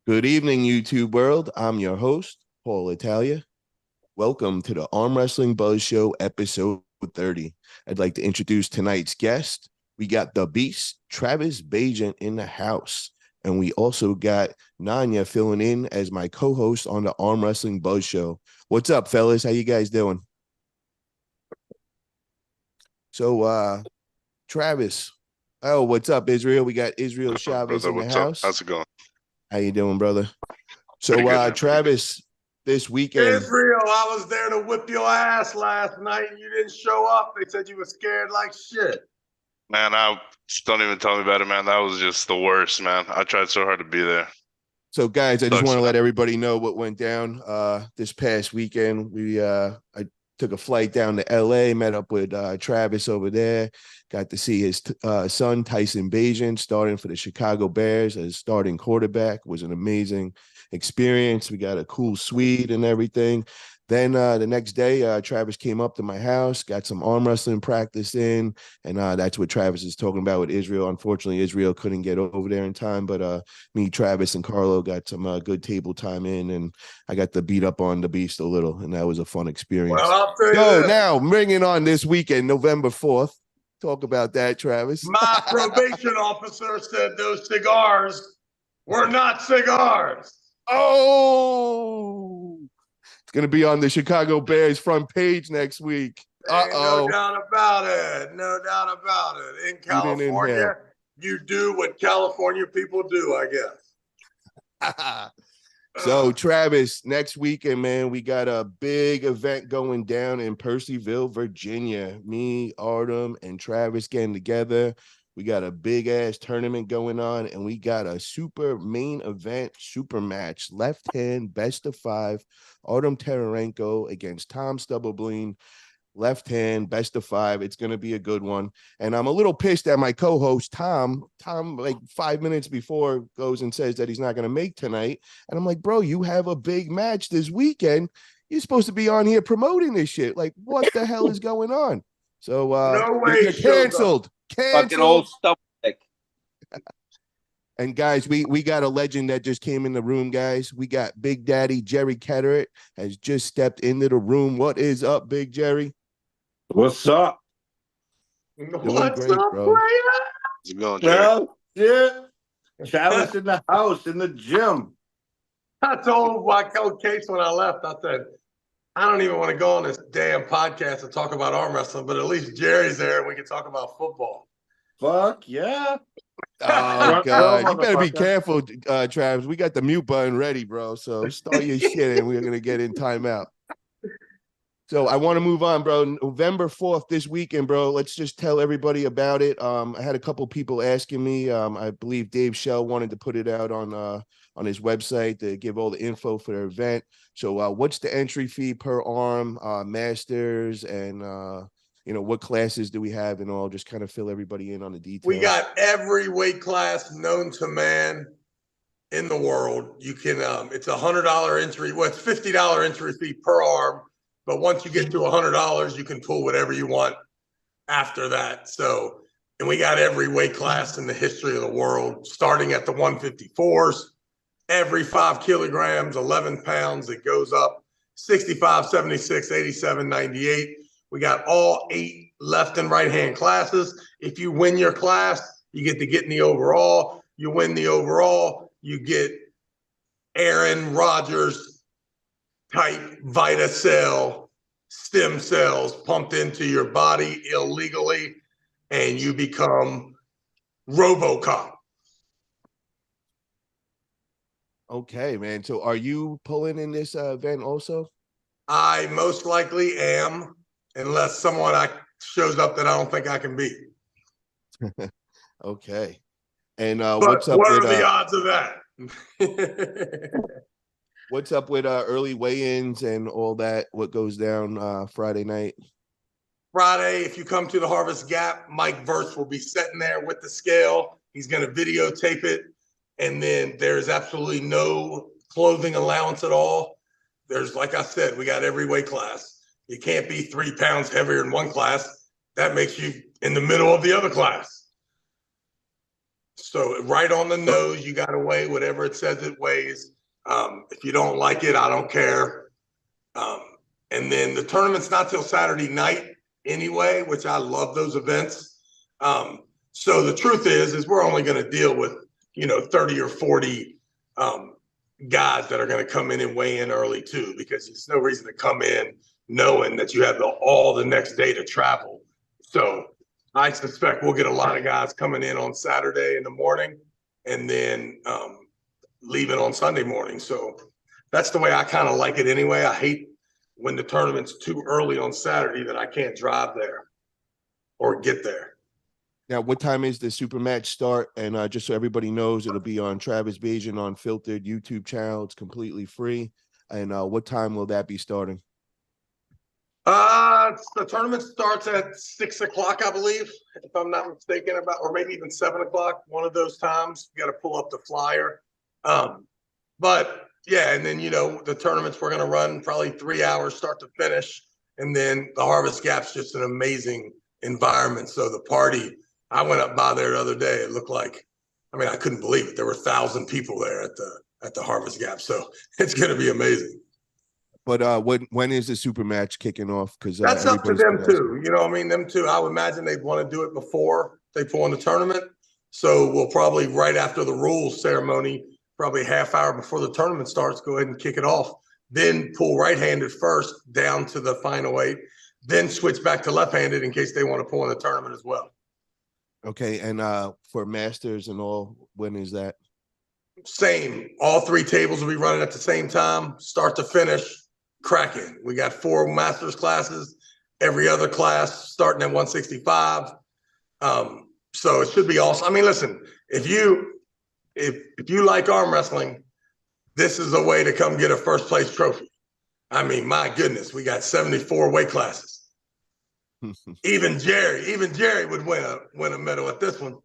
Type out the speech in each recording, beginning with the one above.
Good evening, YouTube world. I'm your host, Paul Italia. Welcome to the Arm Wrestling Buzz Show, episode 30. I'd like to introduce tonight's guest. We got the Beast, Travis Bagent, in the house. And we also got Nanya filling in as my co-host on the Arm Wrestling Buzz Show. What's up, fellas? How you guys doing? So, Travis. Oh, what's up, Israel? We got Israel Chavez Brother, in the what's up? house. How's it going? How you doing, brother? Pretty good, man. Travis, this weekend. Israel, I was there to whip your ass last night and you didn't show up. They said you were scared like shit. Man, don't even tell me about it, man. That was just the worst, man. I tried so hard to be there. So, guys, I just Sucks, want to man. let everybody know what went down this past weekend. I took a flight down to LA, met up with Travis over there, got to see his son, Tyson Bagent, starting for the Chicago Bears as starting quarterback. It was an amazing experience. We got a cool suite and everything. Then the next day, Travis came up to my house, got some arm wrestling practice in, and that's what Travis is talking about with Israel. Unfortunately, Israel couldn't get over there in time, but me, Travis, and Carlo got some good table time in, and I got to beat up on the Beast a little, and that was a fun experience. Well, I'll tell you So this. now, bringing on this weekend, November 4th. Talk about that, Travis. My probation officer said those cigars were not cigars. Oh, it's going to be on the Chicago Bears front page next week. No doubt about it. No doubt about it. In California, you do what California people do, I guess. So, Travis, next weekend, man, we got a big event going down in Percyville, Virginia. Me, Artem, and Travis getting together. We got a big ass tournament going on, and we got a super main event, super match, left hand, best of 5, Artem Tararenko against Tom Stubblebleen. Left hand, best of 5. It's going to be a good one. And I'm a little pissed at my co-host, Tom. Tom, like 5 minutes before, goes and says that he's not going to make tonight. And I'm like, bro, you have a big match this weekend. You're supposed to be on here promoting this shit. Like, what the hell is going on? So, no way you're canceled. Fucking old stuff. And guys, we got a legend that just came in the room, guys. We got Big Daddy Jerry Cadorette has just stepped into the room. What is up, Big Jerry? What's up? What's great, up, bro. player? How's it going, Jerry? Well, yeah. Travis in the house, in the gym. I told my coach when I left, I said, I don't even want to go on this damn podcast and talk about arm wrestling, but at least Jerry's there and we can talk about football. Fuck yeah. Oh, God. You better be careful, Travis. We got the mute button ready, bro. So start your shit and we're going to get in timeout. So I want to move on, bro. November 4th this weekend, bro. Let's just tell everybody about it. I had a couple people asking me. I believe Dave Shell wanted to put it out on his website to give all the info for the event. So what's the entry fee per arm, masters, and what classes do we have and all? Just kind of fill everybody in on the details. We got every weight class known to man in the world. You can it's $100 entry. Well, it's $50 entry fee per arm. But once you get to $100, you can pull whatever you want after that. So, and we got every weight class in the history of the world, starting at the 154s. Every 5 kilograms, 11 pounds, it goes up 65, 76, 87, 98. We got all 8 left and right hand classes. If you win your class, you get to get in the overall. You win the overall, you get Aaron Rodgers type VitaCell stem cells pumped into your body illegally, and you become RoboCop. Okay, man. So are you pulling in this event also? I most likely am, unless someone shows up that I don't think I can beat. Okay. And what are the odds of that? What's up with early weigh-ins and all that? What goes down Friday night? Friday, if you come to the Harvest Gap, Mike Verse will be sitting there with the scale. He's going to videotape it. And then there's absolutely no clothing allowance at all. There's, like I said, we got every weight class. You can't be 3 pounds heavier in one class. That makes you in the middle of the other class. So right on the nose, you got to weigh whatever it says it weighs. If you don't like it, I don't care. And then the tournament's not till Saturday night anyway, which I love those events. So the truth is we're only going to deal with, 30 or 40 guys that are going to come in and weigh in early too, because there's no reason to come in knowing that you have all the next day to travel. So I suspect we'll get a lot of guys coming in on Saturday in the morning and then leaving on Sunday morning. So that's the way I kind of like it anyway. I hate when the tournament's too early on Saturday that I can't drive there or get there. Now, what time is the super match start? And just so everybody knows, it'll be on Travis Bagent Unfiltered YouTube channel. It's completely free. And what time will that be starting? The tournament starts at 6 o'clock, I believe, if I'm not mistaken, or maybe even 7 o'clock, one of those times. You got to pull up the flyer. But yeah, and then, the tournaments we're going to run probably 3 hours start to finish. And then the Harvest Gap's just an amazing environment. So the party, I went up by there the other day. It looked like, I couldn't believe it. There were 1,000 people there at the Harvest Gap. So it's going to be amazing. But when is the super match kicking off? Because that's up to them too. Them too. I would imagine they'd want to do it before they pull in the tournament. So we'll probably right after the rules ceremony, probably half hour before the tournament starts, go ahead and kick it off. Then pull right-handed first down to the final 8. Then switch back to left-handed in case they want to pull in the tournament as well. Okay, and for masters and all, when is that? Same. All 3 tables will be running at the same time, start to finish. Cracking. We got 4 masters classes, every other class starting at 165. So it should be awesome. Listen, if you like arm wrestling, this is a way to come get a first place trophy. My goodness, we got 74 weight classes. even Jerry would win a medal at this one.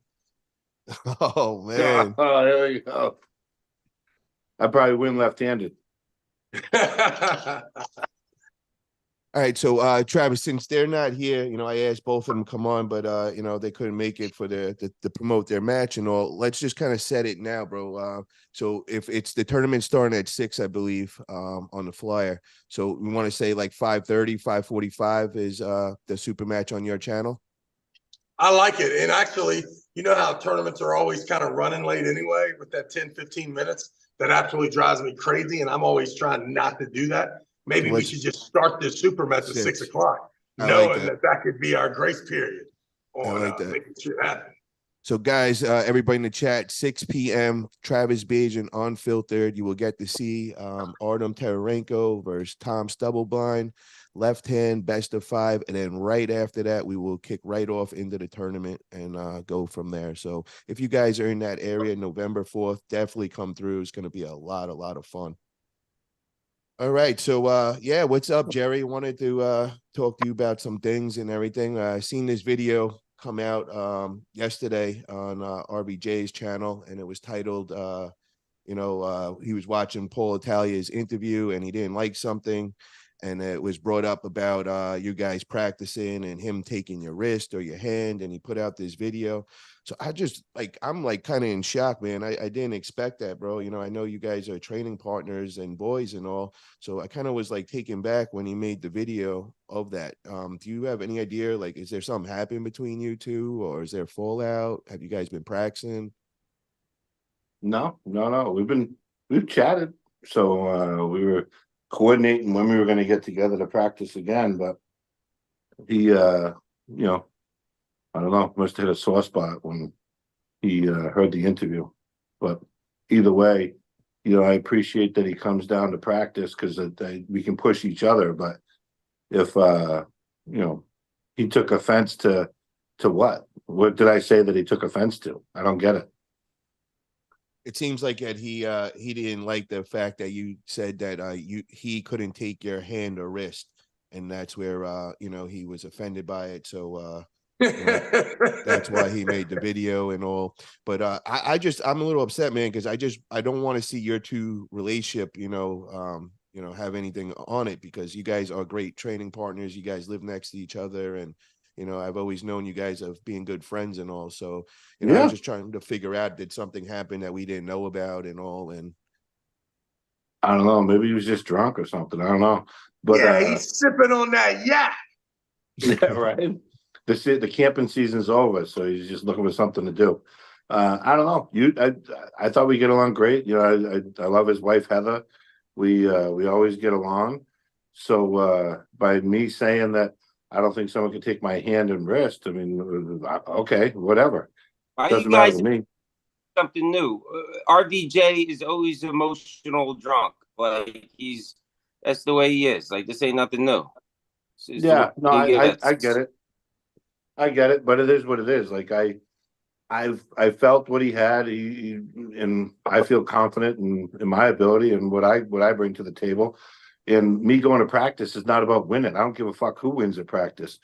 Oh man. Oh, there you go. I probably win left-handed. All right, so Travis, since they're not here, I asked both of them to come on, but they couldn't make it for to promote their match and all. Let's just kind of set it now, bro. So if it's the tournament starting at 6, I believe, on the flyer. So we want to say like 5:30, 5:45 is the super match on your channel. I like it. And actually, you know how tournaments are always kind of running late anyway with that 10, 15 minutes? That absolutely drives me crazy. And I'm always trying not to do that. Maybe we should just start this super match at 6 o'clock, knowing that could be our grace period on making sure that happens. So, guys, everybody in the chat, 6 p.m., Travis Bagent Unfiltered. You will get to see Artem Tararenko versus Tom Stubbleblind, left hand, best of 5. And then right after that, we will kick right off into the tournament and go from there. So if you guys are in that area, November 4th, definitely come through. It's going to be a lot of fun. All right. So, yeah, what's up, Jerry? Wanted to talk to you about some things and everything. I seen this video come out yesterday on RBJ's channel, and it was titled, he was watching Paul Italia's interview and he didn't like something. And it was brought up about you guys practicing and him taking your wrist or your hand, and he put out this video. So I'm kind of in shock, man. I didn't expect that, bro. I know you guys are training partners and boys and all. So I kind of was taken back when he made the video of that. Do you have any idea, is there something happened between you two, or is there fallout? Have you guys been practicing? No. We've chatted. So we were coordinating when we were going to get together to practice again, but he I don't know, must have hit a sore spot when he heard the interview. But either way, I appreciate that he comes down to practice because we can push each other. But if he took offense to what did I say that he took offense to? I don't get it. It seems like that he didn't like the fact that you said that he couldn't take your hand or wrist, and that's where he was offended by it. So that's why he made the video and all. But I'm a little upset, man, because I don't want to see your two relationship have anything on it, because you guys are great training partners. You guys live next to each other, and I've always known you guys of being good friends and all. So, I was just trying to figure out, did something happen that we didn't know about and all? And I don't know. Maybe he was just drunk or something. I don't know. But yeah, he's sipping on that. Yeah. Yeah, right. The camping season's over, so he's just looking for something to do. I don't know. I thought we get along great. I love his wife Heather. We always get along. So by me saying that I don't think someone can take my hand and wrist, I mean, okay, whatever. Why Doesn't you matter guys to me. something new? RVJ is always emotional drunk. Like that's the way he is. Like this ain't nothing new. It's Yeah, no, the way he I gets. get it. I get it, but it is what it is. Like I felt what he had. And I feel confident in my ability and what I bring to the table. And me going to practice is not about winning. I don't give a fuck who wins at practice.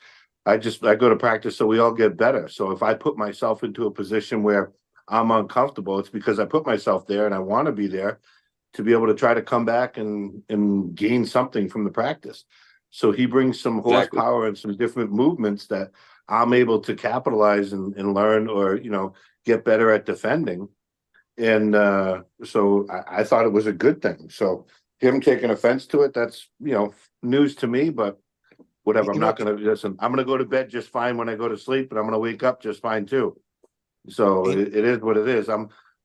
I go to practice so we all get better. So if I put myself into a position where I'm uncomfortable, it's because I put myself there and I want to be there to be able to try to come back and gain something from the practice. So he brings some horsepower and some different movements that I'm able to capitalize and learn, or get better at defending. And so I thought it was a good thing. So him taking offense to it, that's news to me, but whatever. I'm not going to listen. I'm going to go to bed just fine when I go to sleep, and I'm going to wake up just fine too. So it is what it is.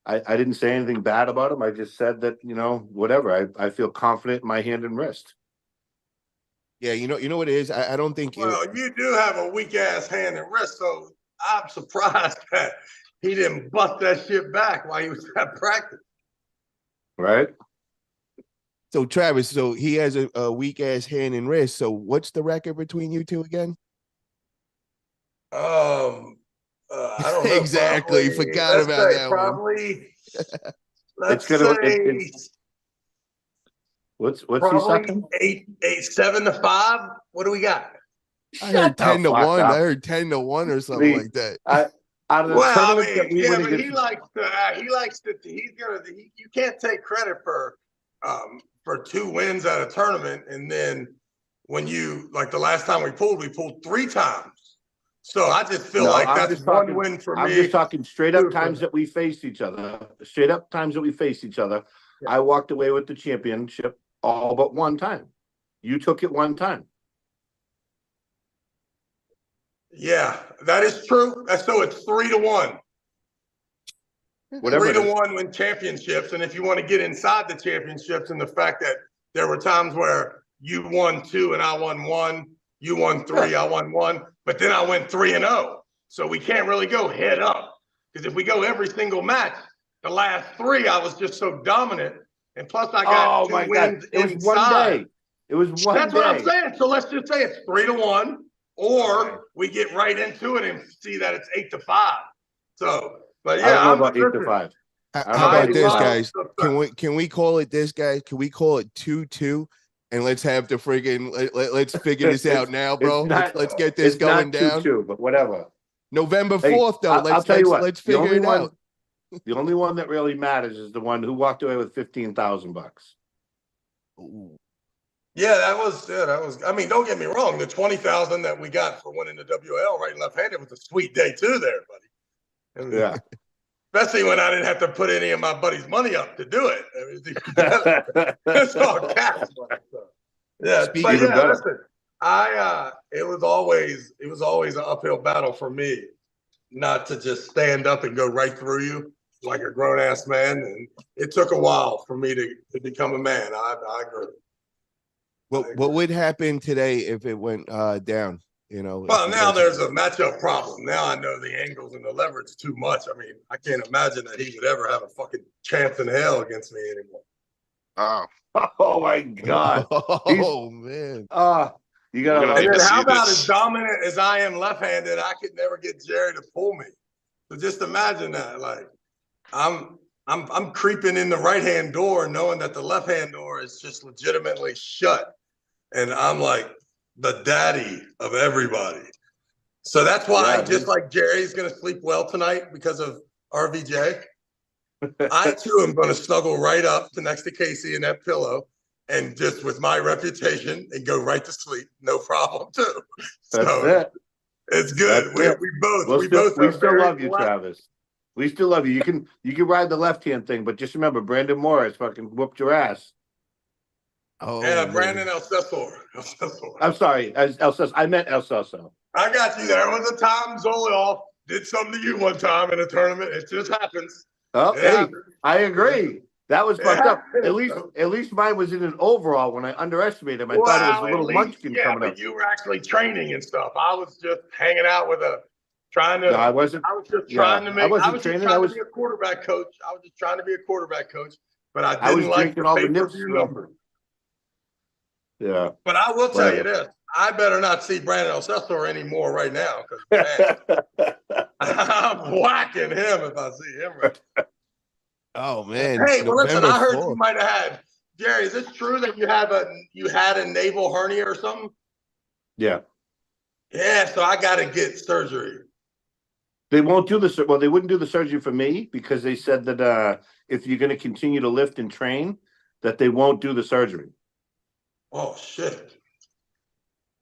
I didn't say anything bad about him. I just said that whatever. I feel confident in my hand and wrist. Yeah, you know what it is. I don't think. Well, you do have a weak ass hand and wrist, so I'm surprised that he didn't bust that shit back while he was at practice. Right. So Travis, so he has a weak ass hand and wrist. So what's the record between you two again? I don't know. Exactly. Probably, Forgot about that probably, one. Let's say what's he probably sucking? 7-5. What do we got? I heard 10-1. I heard 10-1 or something like that. Out of the tournament that we but he likes to. You can't take credit for 2 wins at a tournament, and then when you like the last time we pulled 3 times. So I just feel like that's one win for me. I'm just talking straight up times that we faced each other. Straight up times that we faced each other. Yeah. I walked away with the championship all but one time. You took it one time. Yeah, that is true. So it's 3-1. Whatever. 3-1 win championships. And if you want to get inside the championships and the fact that there were times where you won 2 and I won 1, you won 3, I won 1, but then I went 3-0. So we can't really go head up, because if we go every single match, the last 3 I was just so dominant, and plus I got 2 wins it was inside. One day. It was one That's day. what I'm saying. So let's just say it's 3-1, or we get right into it and see that it's 8-5. So, but yeah, I don't know about 8-5. How about this, guys? Can we call it this, guys? Can we call it 2-2? And let's have the friggin' let's figure this out now, bro. Let's get this going down. 2-2, but whatever. November 4th, though. I'll tell you what. Let's figure it out. The only one that really matters is the one who walked away with $15,000. Yeah, that was. I mean, don't get me wrong. The $20,000 that we got for winning the WL right and left-handed was a sweet day too, there, buddy. Yeah. Especially when I didn't have to put any of my buddy's money up to do it. I mean, it's all cash money. So. Yeah, but yeah, listen, it was always an uphill battle for me not to just stand up and go right through you like a grown ass man, and it took a while for me to become a man. I agree. What would happen today if it went down? Well, now there's a matchup problem. Now I know the angles and the leverage too much. I mean, I can't imagine that he would ever have a fucking chance in hell against me anymore. Oh my God. Oh man. You gotta. And then how about as dominant as I am left-handed, I could never get Jerry to pull me. So just imagine that. Like I'm creeping in the right-hand door, knowing that the left-hand door is just legitimately shut, and I'm like the daddy of everybody. So that's why, just like Jerry's going to sleep well tonight because of RVJ, I too am going to snuggle right up to next to Casey in that pillow, and just with my reputation and go right to sleep. No problem too. That's it. It's good. We both we are still very love you, blessed. Travis. We still love you. You can ride the left hand thing, but just remember, Brandon Morris fucking whooped your ass. Oh, Yeah, man. Brandon El Cesor. I'm sorry, I meant El Soso. I got you. There was a time Zolioff did something to you one time in a tournament. It just happens. Oh, It hey, happens. I agree. That was It fucked up. happens. At least mine was in an overall when I underestimated him. I thought it was a Well, at little least, munchkin yeah, coming but up. you were actually training and stuff. I was just hanging out with No, I wasn't. I was just Yeah, trying to I make, wasn't training. I to was be a quarterback coach. I was just trying to be a quarterback coach, but I I was didn't like drinking the all the nips. pay-per-view number. Yeah. But I will tell you Whatever. this. I better not see Brandon El Cesor anymore right now because, man, I'm whacking him if I see him right. Oh, man. Hey, well, listen, November I heard 4th. you might have had, Jerry, is it true that you had a naval hernia or something? Yeah. Yeah, so I got to get surgery. They won't do the well. They wouldn't do the surgery for me because they said that if you're going to continue to lift and train, that they won't do the surgery. Oh, shit.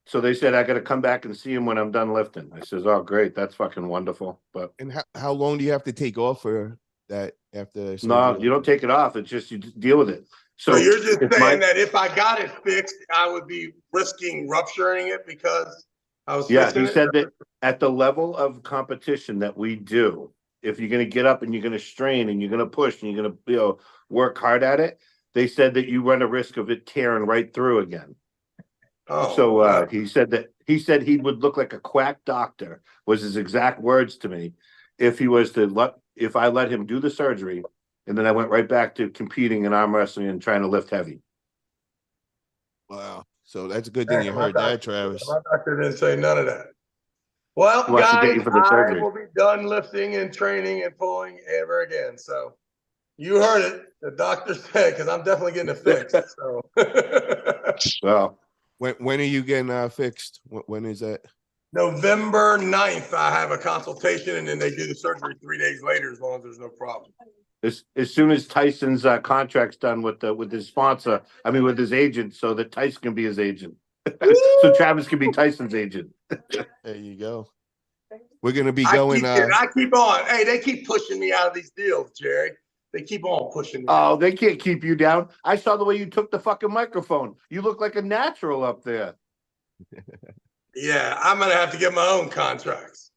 So they said I got to come back and see him when I'm done lifting. I says, "Oh, great, that's fucking wonderful." But And how long do you have to take off for that after surgery? no, you don't take it off. It's just you deal with it. So you're just saying that if I got it fixed, I would be risking rupturing it because I was fixing he it? said that at the level of competition that we do, if you're going to get up and you're going to strain and you're going to push and you're going to work hard at it, they said that you run a risk of it tearing right through again. Oh, So wow. he said he would look like a quack doctor, was his exact words to me, if I let him do the surgery, and then I went right back to competing in arm wrestling and trying to lift heavy. Wow. So that's a good thing you heard that, Travis. My doctor didn't say none of that. Well, He wants to get guys, you for the I surgery. will be done lifting and training and pulling ever again. So you heard it. The doctor said, because I'm definitely getting it fixed. So Well, When are you getting fixed? When is that? November 9th, I have a consultation, and then they do the surgery 3 days later, as long as there's no problem. as soon as Tyson's contract's done with his sponsor, with his agent, so that Tyson can be his agent. So Travis can be Tyson's agent. There you go. We're gonna be going. I keep on. Hey, they keep pushing me out of these deals, Jerry. They keep on pushing me. Oh, they can't keep you down. I saw the way you took the fucking microphone. You look like a natural up there. Yeah, I'm gonna have to get my own contracts.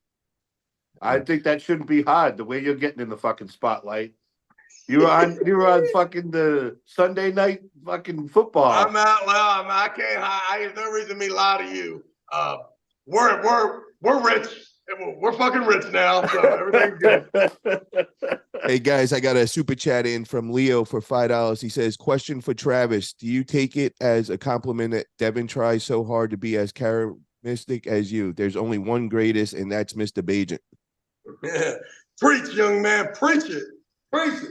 I think that shouldn't be hard. The way you're getting in the fucking spotlight. You were on fucking the Sunday night fucking football. I'm out loud. I can't. There's no reason me lie to you. We're rich. We're fucking rich now, so everything's good. Hey guys, I got a super chat in from Leo for $5. He says, "Question for Travis: do you take it as a compliment that Devin tries so hard to be as charismatic as you? There's only one greatest, and that's Mr. Bagent." Preach, young man. Preach it. Preach it.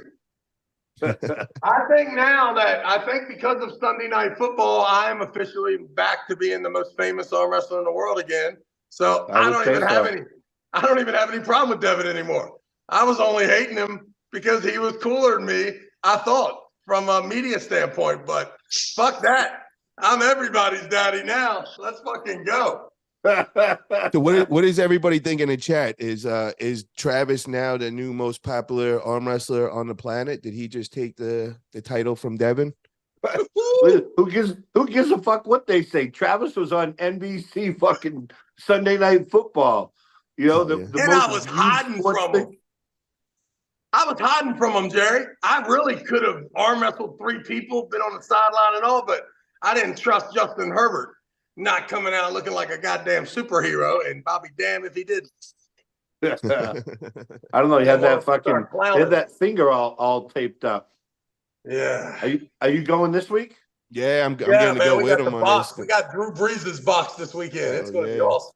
I think because of Sunday Night Football, I am officially back to being the most famous arm wrestler in the world again. So I don't even have any problem with Devin anymore. I was only hating him because he was cooler than me, I thought, from a media standpoint. But fuck that. I'm everybody's daddy now. Let's fucking go. So what is everybody thinking in chat? Is Travis now the new most popular arm wrestler on the planet? Did he just take the title from Devin? Who gives a fuck what they say? Travis was on NBC fucking Sunday Night Football. You know, the and most I was hiding from him. I was hiding from him, Jerry. I really could have arm wrestled 3 people, been on the sideline and all, but I didn't trust Justin Herbert not coming out looking like a goddamn superhero, and I'll be damned if he did. I don't know. He had that finger all taped up. Yeah. Are you going this week? Yeah, I'm going to go with him on this. We got Drew Brees' box this weekend. It's going to be awesome.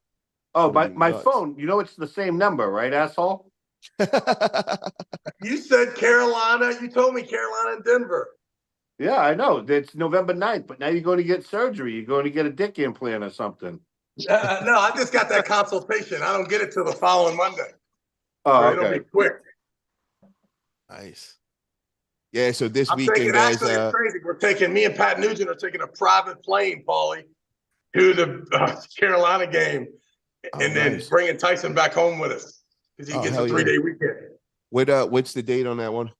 Oh, my phone. You know it's the same number, right, asshole? You said Carolina. You told me Carolina and Denver. Yeah, I know. It's November 9th, but now you're going to get surgery. You're going to get a dick implant or something. No, I just got that consultation. I don't get it till the following Monday. Oh, so it'll be quick. Nice. Yeah, so this weekend, guys. It's crazy. Me and Pat Nugent are taking a private plane, Paulie, to the Carolina game. and then nice. bringing Tyson back home with us because he gets a 3-day weekend. What's the date on that one?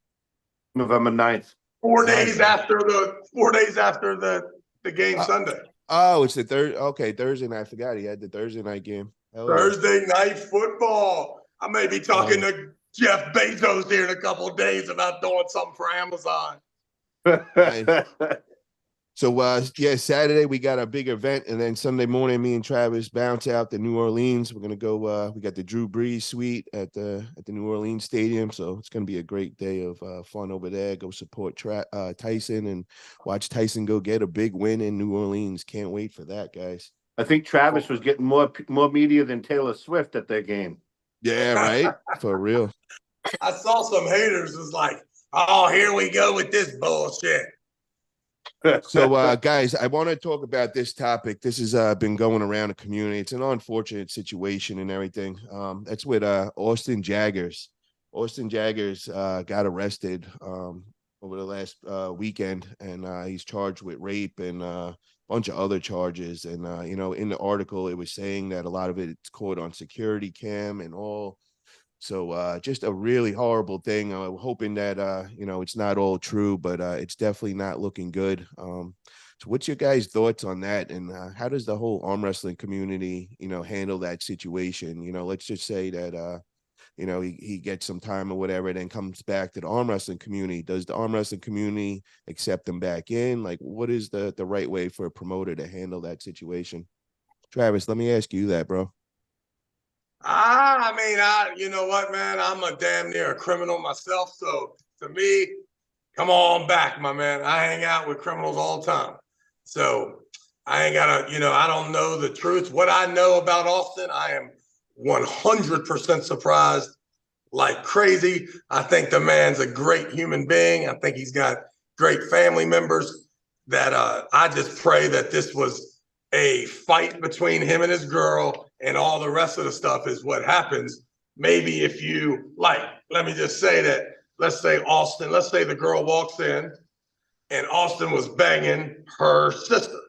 November 9th. 4 days after the game Sunday. Oh, it's the third. Okay, Thursday night. I forgot he had the Thursday night game. Thursday night football. I may be talking to Jeff Bezos here in a couple of days about doing something for Amazon. Nice. So yeah, Saturday we got a big event, and then Sunday morning, me and Travis bounce out to New Orleans. We're gonna go. We got the Drew Brees suite at the New Orleans Stadium, so it's gonna be a great day of fun over there. Go support Tyson and watch Tyson go get a big win in New Orleans. Can't wait for that, guys. I think Travis was getting more media than Taylor Swift at their game. Yeah, right. For real. I saw some haters was like, "Oh, here we go with this bullshit." So, guys, I want to talk about this topic. This has been going around the community. It's an unfortunate situation and everything. That's with Austin Jaggers. Austin Jaggers got arrested over the last weekend, and he's charged with rape and a bunch of other charges. And, in the article, it was saying that a lot of it's caught on security cam and all. So just a really horrible thing. I'm hoping that, it's not all true, but it's definitely not looking good. So what's your guys' thoughts on that? And how does the whole arm wrestling community, handle that situation? Let's just say that, he gets some time or whatever, then comes back to the arm wrestling community. Does the arm wrestling community accept him back in? Like, what is the right way for a promoter to handle that situation? Travis, let me ask you that, bro. You know what, man? I'm a damn near a criminal myself. So to me, come on back, my man. I hang out with criminals all the time. So I ain't got to, I don't know the truth. What I know about Austin, I am 100% surprised like crazy. I think the man's a great human being. I think he's got great family members that I just pray that this was a fight between him and his girl, and all the rest of the stuff is what happens. Maybe if you let me just say that, let's say the girl walks in and Austin was banging her sister.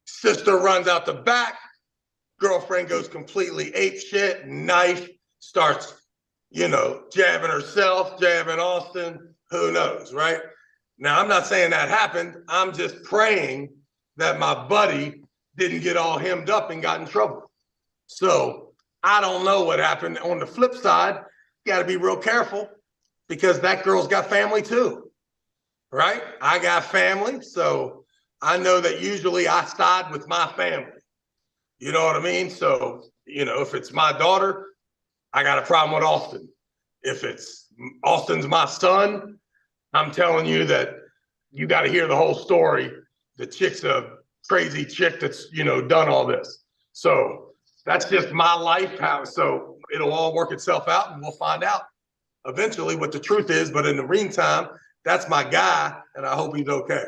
Sister runs out the back. Girlfriend goes completely apeshit, knife, starts, jabbing herself, jabbing Austin. Who knows, right? Now, I'm not saying that happened. I'm just praying that my buddy didn't get all hemmed up and got in trouble. So I don't know what happened. On the flip side, you got to be real careful because that girl's got family too, right? I got family. So I know that usually I side with my family. You know what I mean? So, if it's my daughter, I got a problem with Austin. If Austin's my son, I'm telling you that you got to hear the whole story. The chick's a crazy chick that's, done all this. So that's just my life. So it'll all work itself out and we'll find out eventually what the truth is. But in the meantime, that's my guy and I hope he's okay.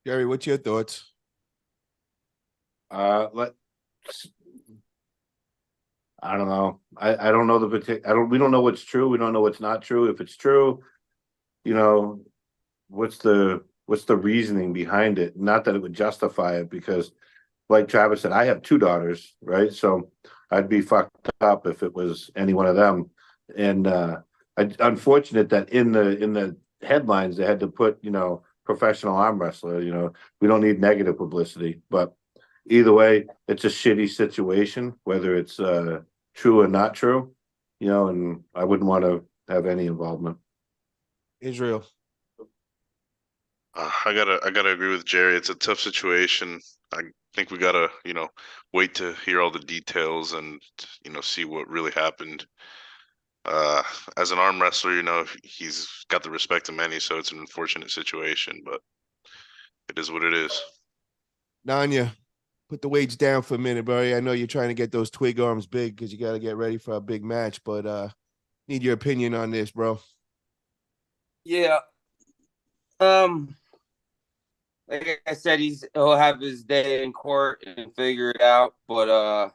Gary, what's your thoughts? I don't know. I don't know we don't know what's true. We don't know what's not true. If it's true, what's the reasoning behind it? Not that it would justify it, because like Travis said, I have 2 daughters, right? So I'd be fucked up if it was any one of them. And unfortunate that in the headlines they had to put, professional arm wrestler. We don't need negative publicity, but either way, it's a shitty situation, whether it's true or not true, and I wouldn't want to have any involvement. Israel. I gotta agree with Jerry. It's a tough situation. I think we gotta, wait to hear all the details and, see what really happened. As an arm wrestler, he's got the respect of many, so it's an unfortunate situation, but it is what it is. Nanya, put the weights down for a minute, buddy. I know you're trying to get those twig arms big because you got to get ready for a big match, but need your opinion on this, bro. Yeah. Like I said, he'll have his day in court and figure it out, but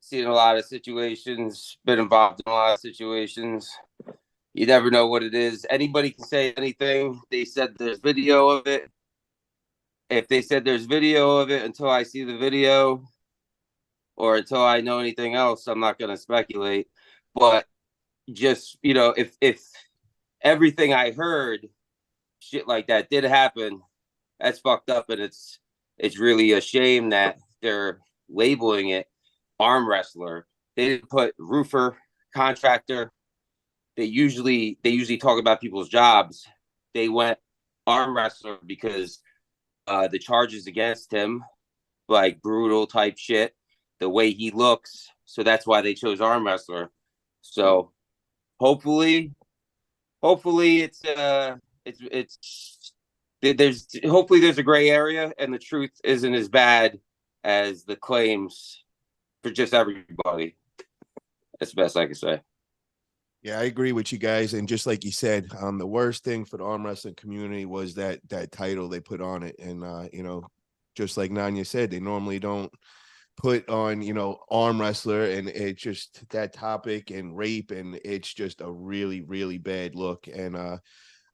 seen a lot of situations, been involved in a lot of situations. You never know what it is. Anybody can say anything. They said there's video of it. If they said there's video of it, until I see the video, or until I know anything else, I'm not going to speculate. But just, if everything I heard, shit like that did happen, that's fucked up, and it's really a shame that they're labeling it arm wrestler. They didn't put roofer, contractor. They usually talk about people's jobs. They went arm wrestler because the charges against him, like brutal type shit, the way he looks. So that's why they chose arm wrestler. So hopefully it's there's hopefully there's a gray area and the truth isn't as bad as the claims for just everybody. That's the best I can say. Yeah, I agree with you guys. And just like you said, the worst thing for the arm wrestling community was that title they put on it. And just like Nanya said, they normally don't put on, arm wrestler, and it's just that topic and rape, and it's just a really, really bad look. And I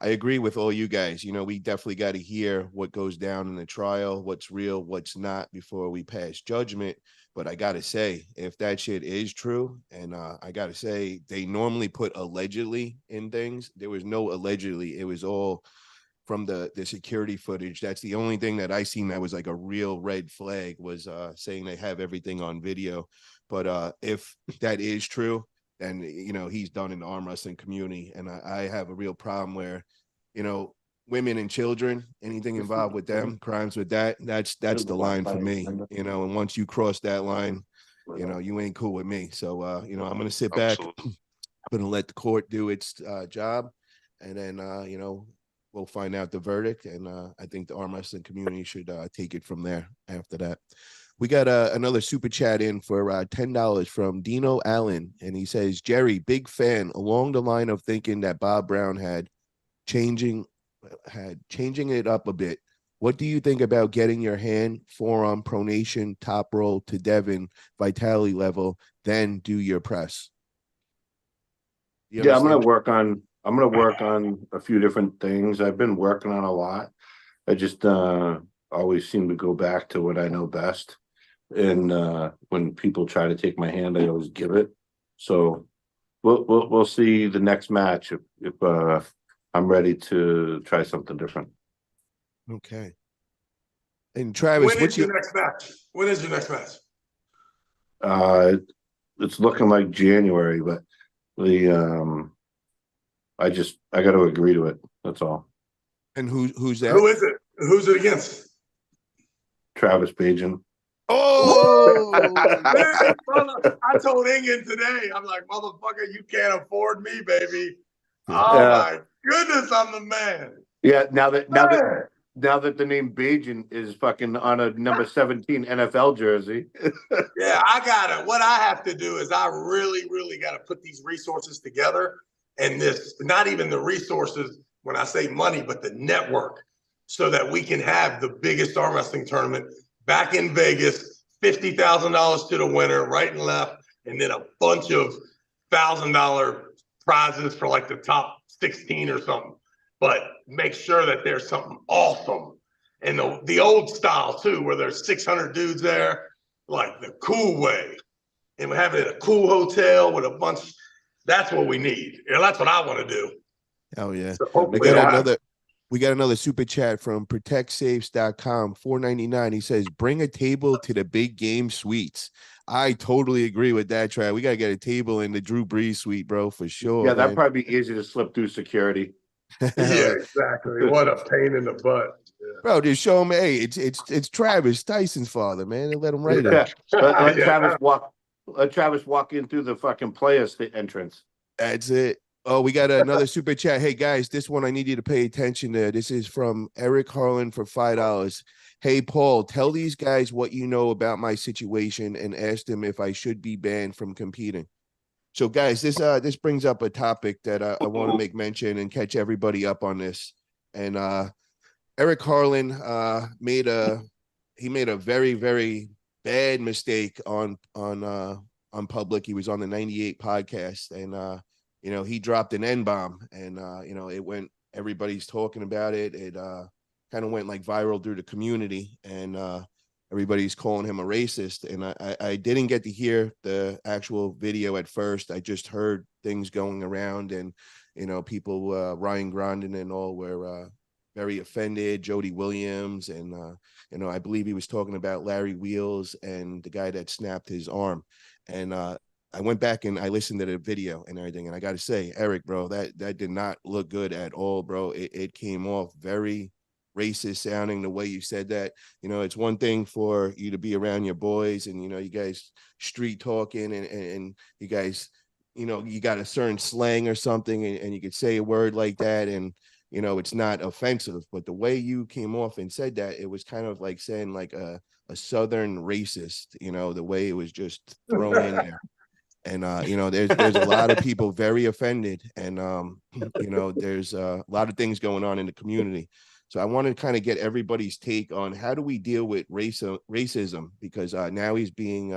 agree with all you guys. We definitely got to hear what goes down in the trial, what's real, what's not, before we pass judgment. But I got to say, if that shit is true, and I got to say, they normally put allegedly in things. There was no allegedly. It was all from the security footage. That's the only thing that I seen that was like a real red flag, was saying they have everything on video. But if that is true, then he's done in the arm wrestling community. And I have a real problem where women and children, anything involved with them, crimes with that's the line for me. And once you cross that line, you ain't cool with me. So I'm gonna sit back. I'm gonna let the court do its job, and then we'll find out the verdict. And I think the arm wrestling community should take it from there after that. We got another super chat in for $10 from Dino Allen. And he says, Jerry, big fan, along the line of thinking that Bob Brown had changing it up a bit. What do you think about getting your hand, forearm, pronation, top roll to Devin vitality level, then do your press? Yeah, I'm gonna work on a few different things. I've been working on a lot. I just always seem to go back to what I know best. And when people try to take my hand, I always give it. So we'll see the next match if I'm ready to try something different. Okay. And Travis, when is your next match? When is your next match? It's looking like January, but I got to agree to it. That's all. And who's that? Who is it? Who's it against? Travis Bagent. Oh, man, I told Ingen today, I'm like, motherfucker, you can't afford me, baby. Oh my goodness, I'm the man. Yeah, now that the name Bagent is fucking on a number 17 NFL jersey. Yeah, I got it. What I have to do is I really, really got to put these resources together, and this, not even the resources when I say money, but the network, so that we can have the biggest arm wrestling tournament back in Vegas, $50,000 to the winner, right and left, and then a bunch of $1,000 prizes for like the top 16 or something. But make sure that there's something awesome. And the old style too, where there's 600 dudes there, like the cool way. And we have it at a cool hotel with a bunch. That's what we need. And that's what I want to do. Oh yeah. So we got another super chat from protectsafes.com, $4.99. He says, bring a table to the big game suites. I totally agree with that, Trav. We got to get a table in the Drew Brees suite, bro, for sure. Yeah, that'd probably be easy to slip through security. Yeah, exactly. What a pain in the butt. Yeah. Bro, just show him, hey, it's Travis, Tyson's father, man. And let him write it. Let Yeah. Travis walk in through the fucking players entrance. That's it. Oh, we got another super chat. Hey, guys, this one I need you to pay attention to. This is from Eric Harlan for $5. Hey, Paul, tell these guys what you know about my situation and ask them if I should be banned from competing. So, guys, this brings up a topic that I want to make mention and catch everybody up on this. And Eric Harlan made a very, very bad mistake on public. He was on the 98 podcast, and he dropped an N-bomb, and it went, everybody's talking about it. It kind of went like viral through the community, and everybody's calling him a racist. And I didn't get to hear the actual video at first. I just heard things going around, and people, Ryan Grondin and all, were very offended. Jody Williams, and I believe he was talking about Larry Wheels and the guy that snapped his arm. And I went back and I listened to the video and everything, and I got to say, Eric, bro, that did not look good at all, bro. It came off very racist sounding the way you said that. It's one thing for you to be around your boys and you guys street talking, and you guys, you got a certain slang or something, and you could say a word like that, and it's not offensive. But the way you came off and said that, it was kind of like saying like a southern racist, the way it was just thrown in there. And there's a lot of people very offended, and there's a lot of things going on in the community. So I want to kind of get everybody's take on how do we deal with racism, because now he's being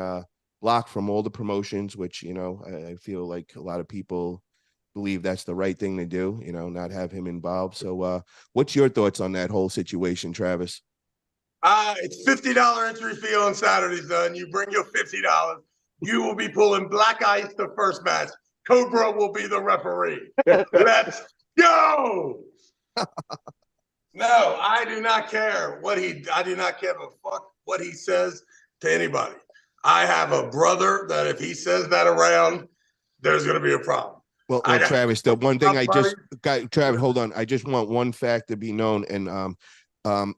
blocked from all the promotions, which I feel like a lot of people believe that's the right thing to do, not have him involved. So what's your thoughts on that whole situation, Travis? It's $50 entry fee on Saturday, son. You bring your $50. You will be pulling black ice the first match. Cobra will be the referee. Let's go. No, I do not care I do not give a fuck what he says to anybody. I have a brother that if he says that around, there's going to be a problem. Well, Travis, the one thing Travis, hold on. I just want one fact to be known. And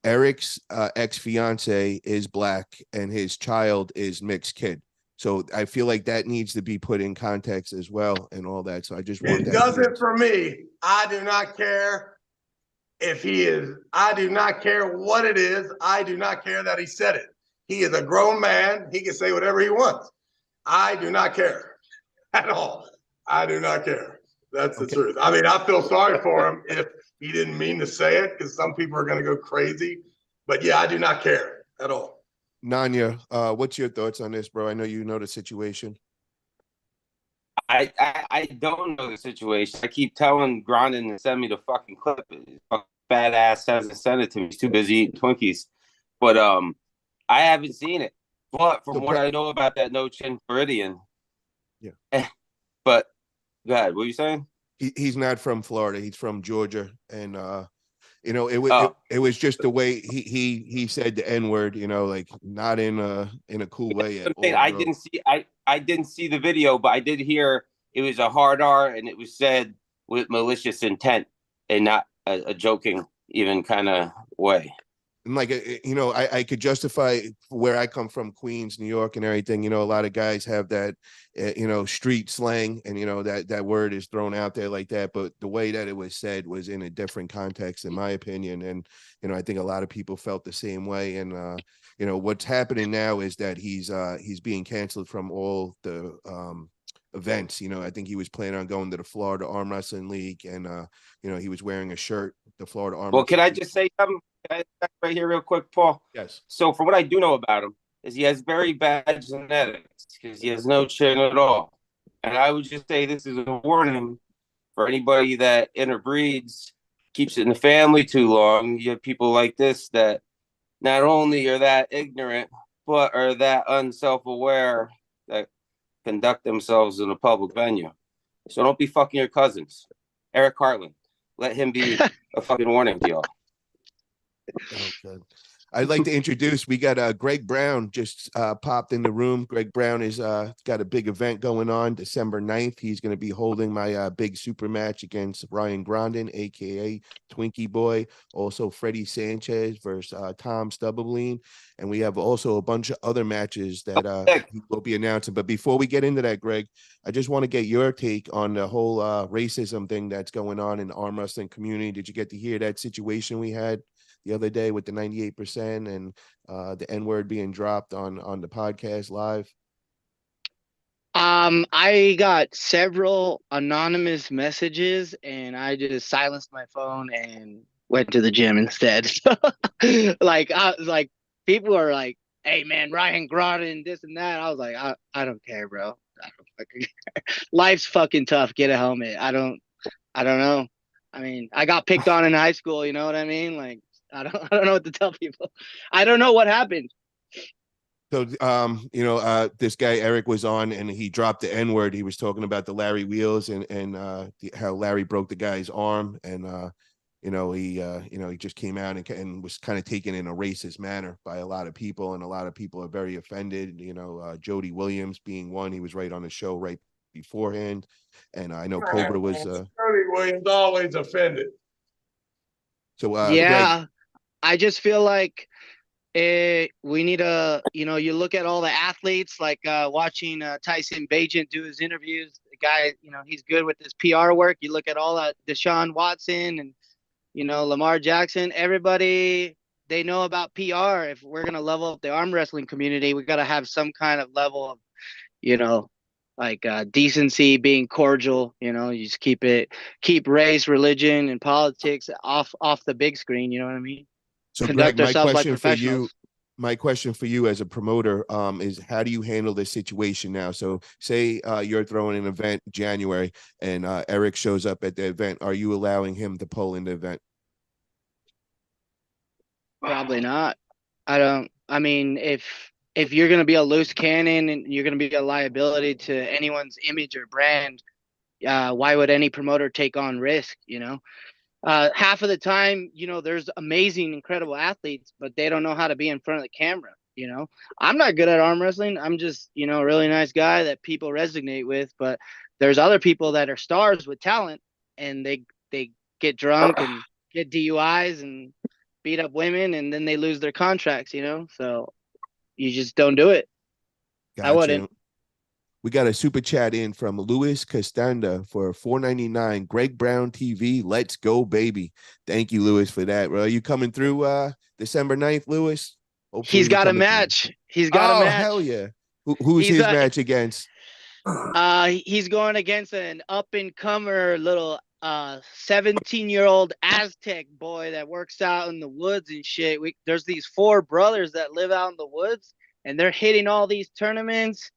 Eric's ex-fiance is black and his child is mixed kid. So I feel like that needs to be put in context as well and all that. So I just want it doesn't for me. I do not care if he is. I do not care what it is. I do not care that he said it. He is a grown man. He can say whatever he wants. I do not care at all. I do not care. That's the truth. I mean, I feel sorry for him if he didn't mean to say it, because some people are going to go crazy. But yeah, I do not care at all. Nanya, what's your thoughts on this, bro? I know you know the situation. I don't know the situation. I keep telling Grondin to send me the fucking clip. Badass hasn't sent it to me. He's too busy eating Twinkies. But I haven't seen it. But from what I know about that No Chin Floridian, yeah. But go ahead. What are you saying? He's not from Florida. He's from Georgia, and it was just the way he said the N-word. Like not in a cool way at all. I didn't see the video, but I did hear it was a hard R, and it was said with malicious intent and not a joking even kind of way. And like, I could justify where I come from, Queens, New York, and everything. A lot of guys have that, street slang, and that word is thrown out there like that. But the way that it was said was in a different context, in my opinion. And I think a lot of people felt the same way. And what's happening now is that he's being canceled from all the events. I think he was planning on going to the Florida Armwrestling League, and he was wearing a shirt, the Florida Armwrestling. Well, can I just say something right here real quick, Paul? Yes. So from what I do know about him is he has very bad genetics, because he has no chin at all. And I would just say this is a warning for anybody that interbreeds, keeps it in the family too long. You have people like this that not only are that ignorant, but are that unself-aware, that conduct themselves in a public venue. So don't be fucking your cousins. Eric Cartland, let him be a fucking warning to y'all. Oh, good. I'd like to introduce, we got Greg Brown just popped in the room. Greg Brown is got a big event going on December 9th. He's going to be holding my big super match against Ryan Grondin, aka Twinkie Boy, also Freddie Sanchez versus Tom Stubberlean. And we have also a bunch of other matches that he will be announcing. But before we get into that, Greg, I just want to get your take on the whole racism thing that's going on in the arm wrestling community. Did you get to hear that situation we had the other day with the 98% and the N-word being dropped on the podcast live? I got several anonymous messages, and I just silenced my phone and went to the gym instead. Like people are like, "Hey man, Ryan Grondin, this and that." I was like, I don't care, bro. I don't fucking care. Life's fucking tough. Get a helmet. I don't know. I mean, I got picked on in high school. You know what I mean? Like, I don't know what to tell people. I don't know what happened. So, this guy Eric was on, and he dropped the N-word. He was talking about the Larry Wheels and how Larry broke the guy's arm, and he just came out and was kind of taken in a racist manner by a lot of people, and a lot of people are very offended. Jody Williams being one. He was right on the show right beforehand, and I know Cobra was. Jody Williams always offended. So, yeah, Greg, I just feel like we need you look at all the athletes, like watching Tyson Bagent do his interviews. The guy, he's good with his PR work. You look at all that Deshaun Watson and, Lamar Jackson, everybody, they know about PR. If we're going to level up the arm wrestling community, we got to have some kind of level of, decency, being cordial, you just keep race, religion, and politics off the big screen. You know what I mean? so Conduct Greg, ourselves like professionals. my question for you as a promoter is, how do you handle this situation now? So say you're throwing an event January and Eric shows up at the event. Are you allowing him to pull in the event? Probably not. I mean, if you're going to be a loose cannon and you're going to be a liability to anyone's image or brand, why would any promoter take on risk? Half of the time, there's amazing, incredible athletes, but they don't know how to be in front of the camera. I'm not good at arm wrestling. I'm just, a really nice guy that people resonate with. But there's other people that are stars with talent, and they get drunk and get DUIs and beat up women, and then they lose their contracts. So you just don't do it. Gotcha. I wouldn't. We got a super chat in from Luis Castanda for $4.99. Greg Brown TV. Let's go, baby. Thank you, Luis, for that. Are you coming through December 9th, Luis? Hopefully He's got a match. He's got a match. Hell yeah. Who's his match against? He's going against an up-and-comer little 17-year-old Aztec boy that works out in the woods and shit. There's these 4 brothers that live out in the woods, and they're hitting all these tournaments.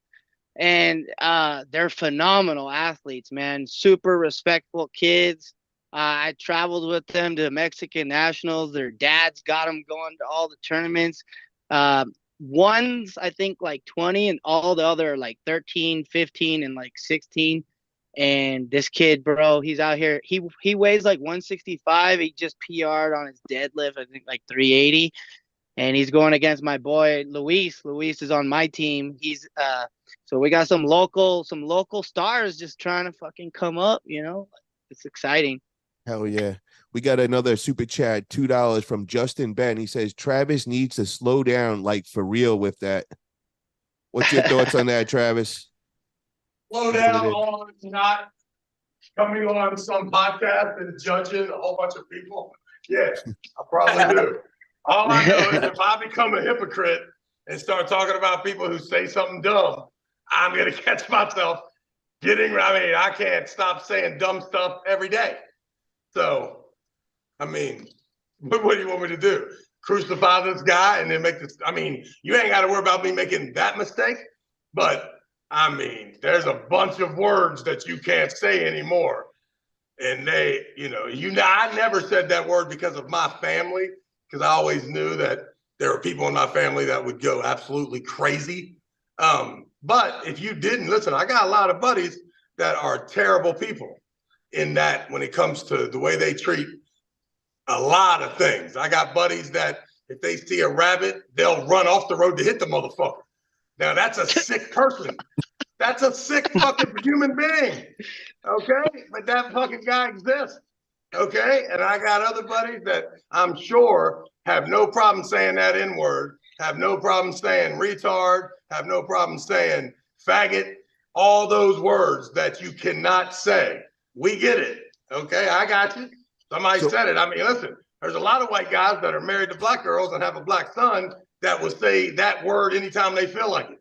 And they're phenomenal athletes, man. Super respectful kids. I traveled with them to Mexican Nationals. Their dads got them going to all the tournaments. One's, I think, like 20, and all the other like 13, 15, and like 16. And this kid, bro, he's out here. He weighs like 165. He just PR'd on his deadlift, I think like 380. And he's going against my boy Luis. Luis is on my team. He's so we got some local stars just trying to fucking come up, It's exciting. Hell yeah. We got another super chat, $2 from Justin Ben. He says Travis needs to slow down, like for real with that. What's your thoughts on that, Travis? Slow down on not coming on some podcast and judging a whole bunch of people. Yeah, I probably do. All I know is if I become a hypocrite and start talking about people who say something dumb, I'm going to catch myself I can't stop saying dumb stuff every day. So, what do you want me to do? Crucify this guy and then make this? You ain't got to worry about me making that mistake. But, there's a bunch of words that you can't say anymore. And I never said that word because of my family, because I always knew that there were people in my family that would go absolutely crazy. But if you didn't listen, I got a lot of buddies that are terrible people in that when it comes to the way they treat a lot of things. I got buddies that if they see a rabbit, they'll run off the road to hit the motherfucker. Now that's a sick person. That's a sick fucking human being. Okay? But that fucking guy exists. Okay? And I got other buddies that I'm sure have no problem saying that N-word, have no problem saying retard, have no problem saying faggot, all those words that you cannot say. We get it. Okay? I got you. Somebody said it. Listen, there's a lot of white guys that are married to black girls and have a black son that will say that word anytime they feel like it.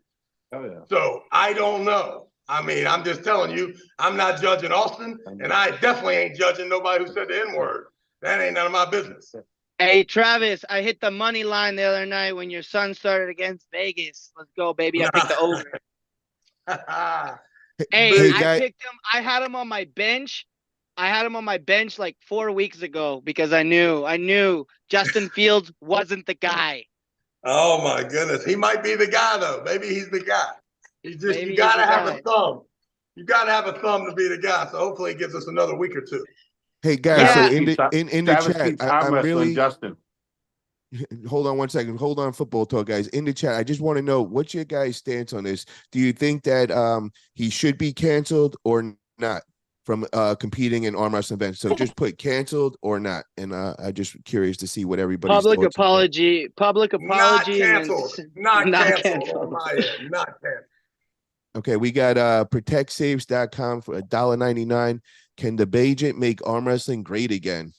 Oh, yeah. So I don't know. I'm just telling you, I'm not judging Austin, and I definitely ain't judging nobody who said the N-word. That ain't none of my business. Hey, Travis, I hit the money line the other night when your son started against Vegas. Let's go, baby. I picked the over. Hey, I picked him. I had him on my bench. Like 4 weeks ago because I knew Justin Fields wasn't the guy. Oh my goodness. He might be the guy though. Maybe he's the guy. Maybe You gotta he's the have guy. a thumb. You gotta have a thumb to be the guy. So hopefully he gives us another week or two. Hey guys, so Yeah. in the Travis chat, keeps arm I'm wrestling really Justin. hold on one second. Hold on, football talk, guys. In the chat, I just want to know what's your guys' stance on this. Do you think that he should be canceled or not from competing in arm wrestling events? So just put canceled or not. And I just curious to see what everybody's Public thoughts are. apology. Public apology. Not And canceled. then Not not canceled canceled. on my end. Not canceled. Okay, we got protectsaves.com for $1.99. Can the Bagent make arm wrestling great again?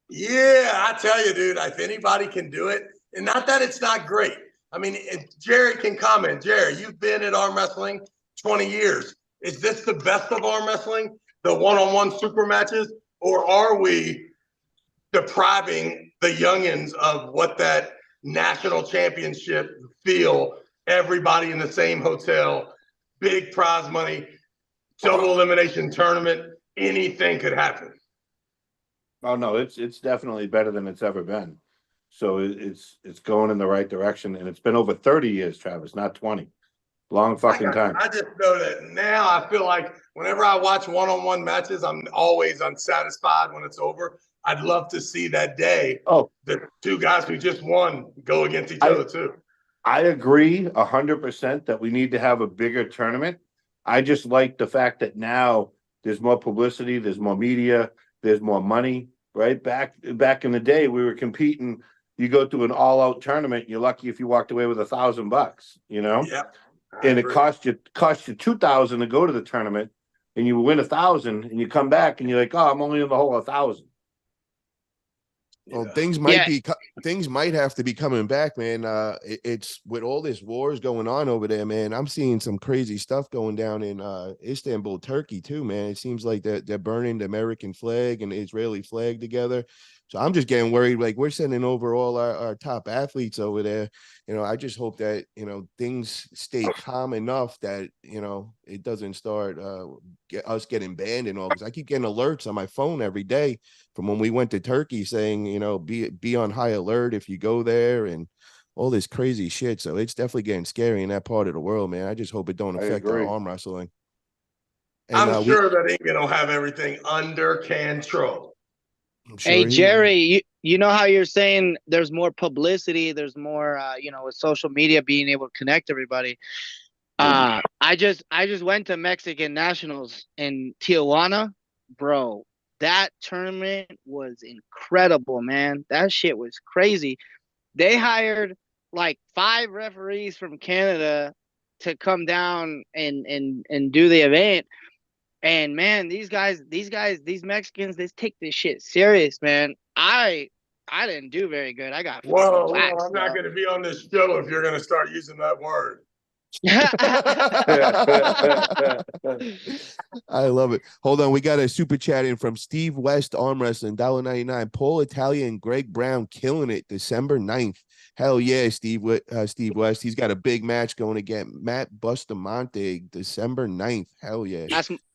Yeah, I tell you, dude, if anybody can do it, and not that it's not great. I mean, Jerry can comment. Jerry, you've been at arm wrestling 20 years. Is this the best of arm wrestling, the one-on-one super matches, or are we depriving the youngins of what that national championship feel? Everybody in the same hotel, big prize money, double elimination tournament, anything could happen. Oh no, it's definitely better than it's ever been. So it's going in the right direction, and it's been over 30 years, Travis, not 20. Long fucking time. I just know that now I feel like whenever I watch one-on-one matches, I'm always unsatisfied when it's over. I'd love to see that day. Oh, the two guys who just won go against each other too. I agree 100% that we need to have a bigger tournament. I just like the fact that now there's more publicity, there's more media, there's more money, right? Back in the day, we were competing. You go to an all-out tournament, you're lucky if you walked away with $1,000, you know? Yep. And it cost you $2,000 to go to the tournament, and you win $1,000, and you come back and you're like, oh, I'm only in the hole $1,000. Well, things might have to be coming back, man. It's with all this wars going on over there, man. I'm seeing some crazy stuff going down in Istanbul, Turkey, too, man. It seems like they're burning the American flag and the Israeli flag together. So I'm just getting worried. Like, we're sending over all our top athletes over there. You know, I just hope that, you know, things stay calm enough that, you know, it doesn't start us getting banned and all. Because I keep getting alerts on my phone every day from when we went to Turkey saying, you know, be on high alert if you go there and all this crazy shit. So it's definitely getting scary in that part of the world, man. I just hope it don't affect our arm wrestling. And I'm sure that England will have everything under control. Sure hey, Jerry, you know how you're saying there's more publicity, there's more, you know, with social media being able to connect everybody. I just went to Mexican Nationals in Tijuana, bro. That tournament was incredible, man. That shit was crazy. They hired like 5 referees from Canada to come down and do the event. And man, these Mexicans, they take this shit serious, man. I didn't do very good. I got Whoa, waxed, I'm not going to be on this show if you're going to start using that word. I love it. Hold on, we got a super chat in from Steve West, Arm Wrestling, $1.99. Paul Italia and Greg Brown killing it December 9th. Hell yeah, Steve West. He's got a big match going against Matt Bustamante December 9th. Hell yeah.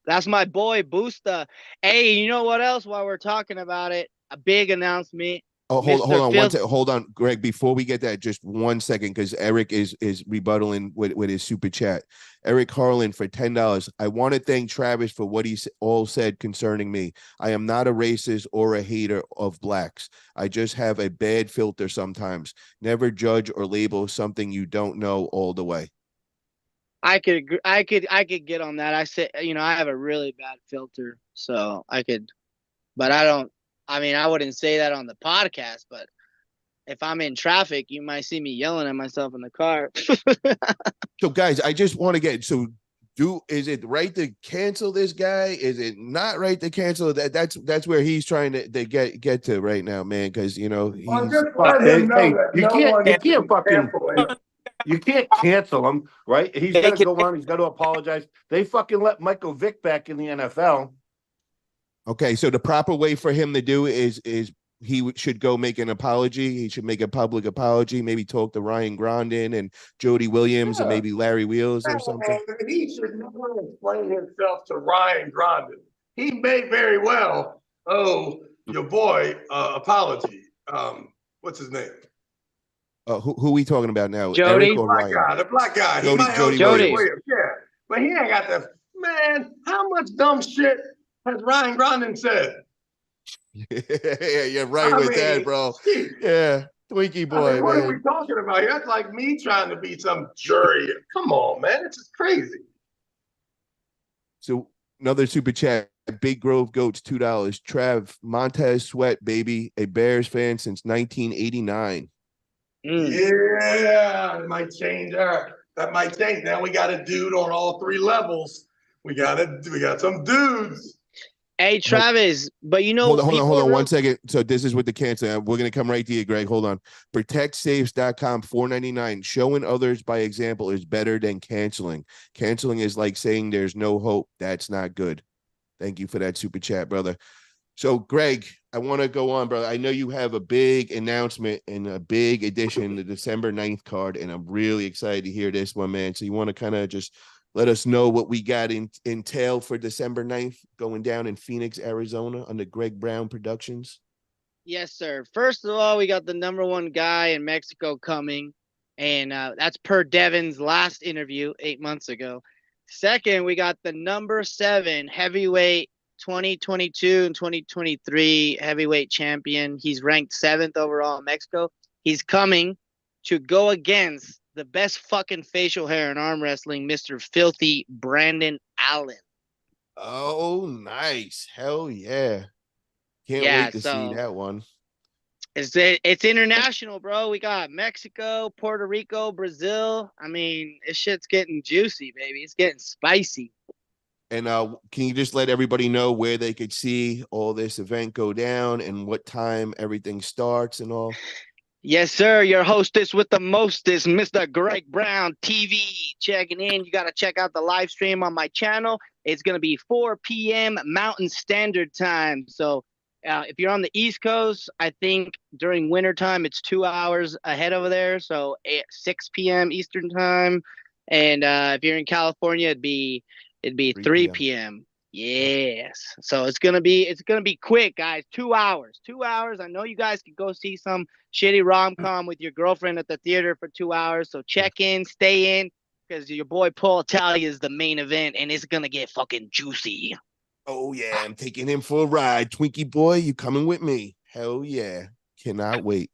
That's my boy Busta. Hey, you know what else while we're talking about it? A big announcement. Oh, hold on, Greg. Before we get that, just 1 second, because Eric is rebuttaling with his super chat. Eric Harlan for $10. I want to thank Travis for what he all said concerning me. I am not a racist or a hater of blacks. I just have a bad filter sometimes. Never judge or label something you don't know all the way. I could get on that. I said, you know, I have a really bad filter, so I could, but I don't. I mean, I wouldn't say that on the podcast, but if I'm in traffic, you might see me yelling at myself in the car. So, guys, I just want to get is it right to cancel this guy? Is it not right to cancel that? That's where he's trying to get to right now, man. Because you know you can't cancel him, right? He's got to go on. He's got to apologize. They fucking let Michael Vick back in the NFL. Okay, so the proper way for him to do is he should go make an apology. He should make a public apology. Maybe talk to Ryan Grondin and Jody Williams and maybe Larry Wheels or something. He should never explain himself to Ryan Grondin. He may very well owe your boy apology. What's his name? Who we talking about now? Jody? Eric or Black Ryan? guy, the black guy. He Jody- might Jody own Williams. Yeah, but he ain't got the man. How much dumb shit has Ryan Grondin said? Yeah, you're right I with mean, that, bro. shit. Yeah, Twinkie boy, I mean, what are we man. talking about here? That's like me trying to be some jury. Come on, man. It's just crazy. So another super chat. Big Grove Goats, $2. Trav, Montez Sweat, baby, a Bears fan since 1989. Yeah, it might change. That might change. Now we got a dude on all three levels. We got some dudes. Hey, Travis, but you know, hold on 1 second. So this is with the cancer. We're gonna come right to you, Greg. Hold on. ProtectSafes.com, $4.99. Showing others by example is better than canceling. Canceling is like saying there's no hope. That's not good. Thank you for that super chat, brother. So, Greg, I want to go on, brother. I know you have a big announcement and a big addition, the December 9th card, and I'm really excited to hear this one, man. So you want to kind of just let us know what we got in tail for December 9th going down in Phoenix, Arizona under Greg Brown Productions? Yes, sir. First of all, we got the #1 guy in Mexico coming, and that's per Devin's last interview 8 months ago. Second, we got the #7 heavyweight 2022 and 2023 heavyweight champion. He's ranked 7th overall in Mexico. He's coming to go against the best fucking facial hair in arm wrestling, Mr. Filthy Brandon Allen. Oh, nice. Hell yeah. Can't wait to see that one. It's international, bro. We got Mexico, Puerto Rico, Brazil. I mean, this shit's getting juicy, baby. It's getting spicy. And can you just let everybody know where they could see all this event go down and what time everything starts and all? Yes, sir. Your hostess with the mostest, Mr. Greg Brown TV. Checking in. You got to check out the live stream on my channel. It's going to be 4 p.m. Mountain Standard Time. So if you're on the East Coast, I think during wintertime, it's 2 hours ahead over there. So 6 p.m. Eastern Time. And if you're in California, it'd be 3 p.m. Yes. So it's gonna be quick, guys. 2 hours. 2 hours. I know you guys could go see some shitty rom-com with your girlfriend at the theater for 2 hours. So check in, stay in, because your boy Paul Italia is the main event, and it's gonna get fucking juicy. Oh yeah, I'm taking him for a ride. Twinkie boy, you coming with me? Hell yeah. Cannot wait.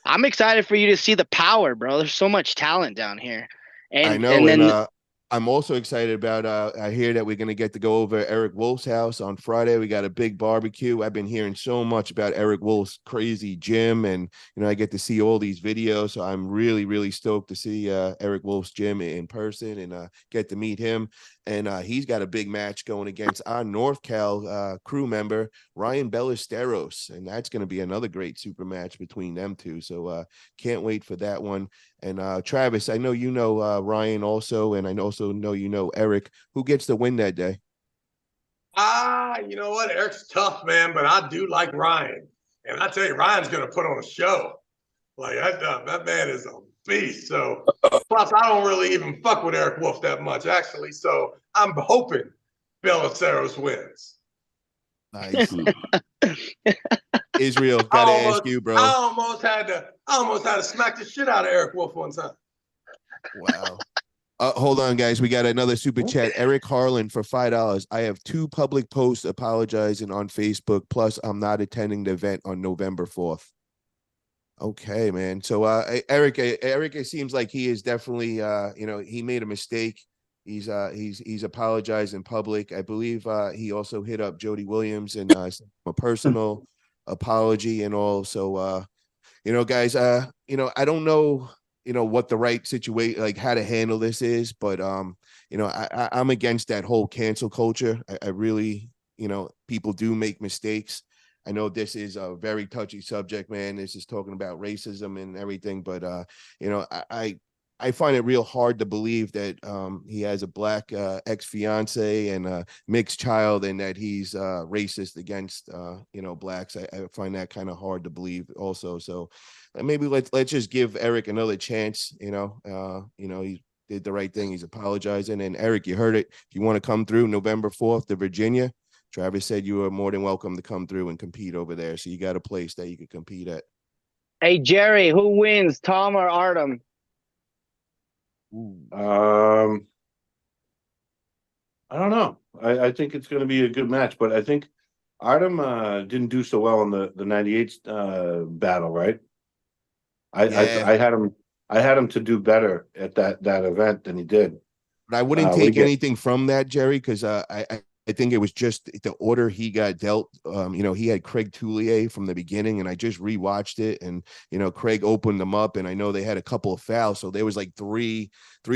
I'm excited for you to see the power, bro. There's so much talent down here. And I know, and I'm also excited about I hear that we're going to get to go over Eric Wolf's house on Friday. We got a big barbecue. I've been hearing so much about Eric Wolf's crazy gym, and I get to see all these videos. So I'm really, really stoked to see Eric Wolf's gym in person and get to meet him. And he's got a big match going against our North Cal crew member, Ryan Ballesteros. And that's going to be another great super match between them two. So can't wait for that one. And Travis, I know you know Ryan also, and I also know you know Eric. Who gets the win that day? You know what? Eric's tough, man, but I do like Ryan. And I tell you, Ryan's going to put on a show. Like, that man is a beast. So, plus, I don't really even fuck with Eric Wolf that much, actually. So, I'm hoping Ballesteros wins. Nice. Israel, gotta ask you, bro. I almost had to smack the shit out of Eric Wolf one time. Wow. Hold on, guys. We got another super chat. Eric Harlan for $5. I have 2 public posts apologizing on Facebook. Plus, I'm not attending the event on November 4th. Okay, man. So, Eric, it seems like he is definitely, he made a mistake. He's apologized in public. I believe he also hit up Jody Williams and a personal apology and all. So, guys, I don't know, what the right situation, like how to handle this is, but, I'm against that whole cancel culture. I really, people do make mistakes. I know this is a very touchy subject, man. This is talking about racism and everything, but, I find it real hard to believe that he has a black ex-fiance and a mixed child and that he's racist against, blacks. I find that kind of hard to believe also. So maybe let's just give Eric another chance. He did the right thing. He's apologizing. And Eric, you heard it. If you want to come through November 4th to Virginia, Travis said you are more than welcome to come through and compete over there. So you got a place that you could compete at. Hey, Jerry, who wins, Tom or Artem? I don't know. I think it's going to be a good match, but I think Artem didn't do so well in the 98 battle, right? Yeah. I had him to do better at that event than he did. But I wouldn't take anything from that, Jerry, because I think it was just the order he got dealt. He had Craig Toulier from the beginning, and I just rewatched it, and Craig opened them up, and I know they had a couple of fouls, so there was like three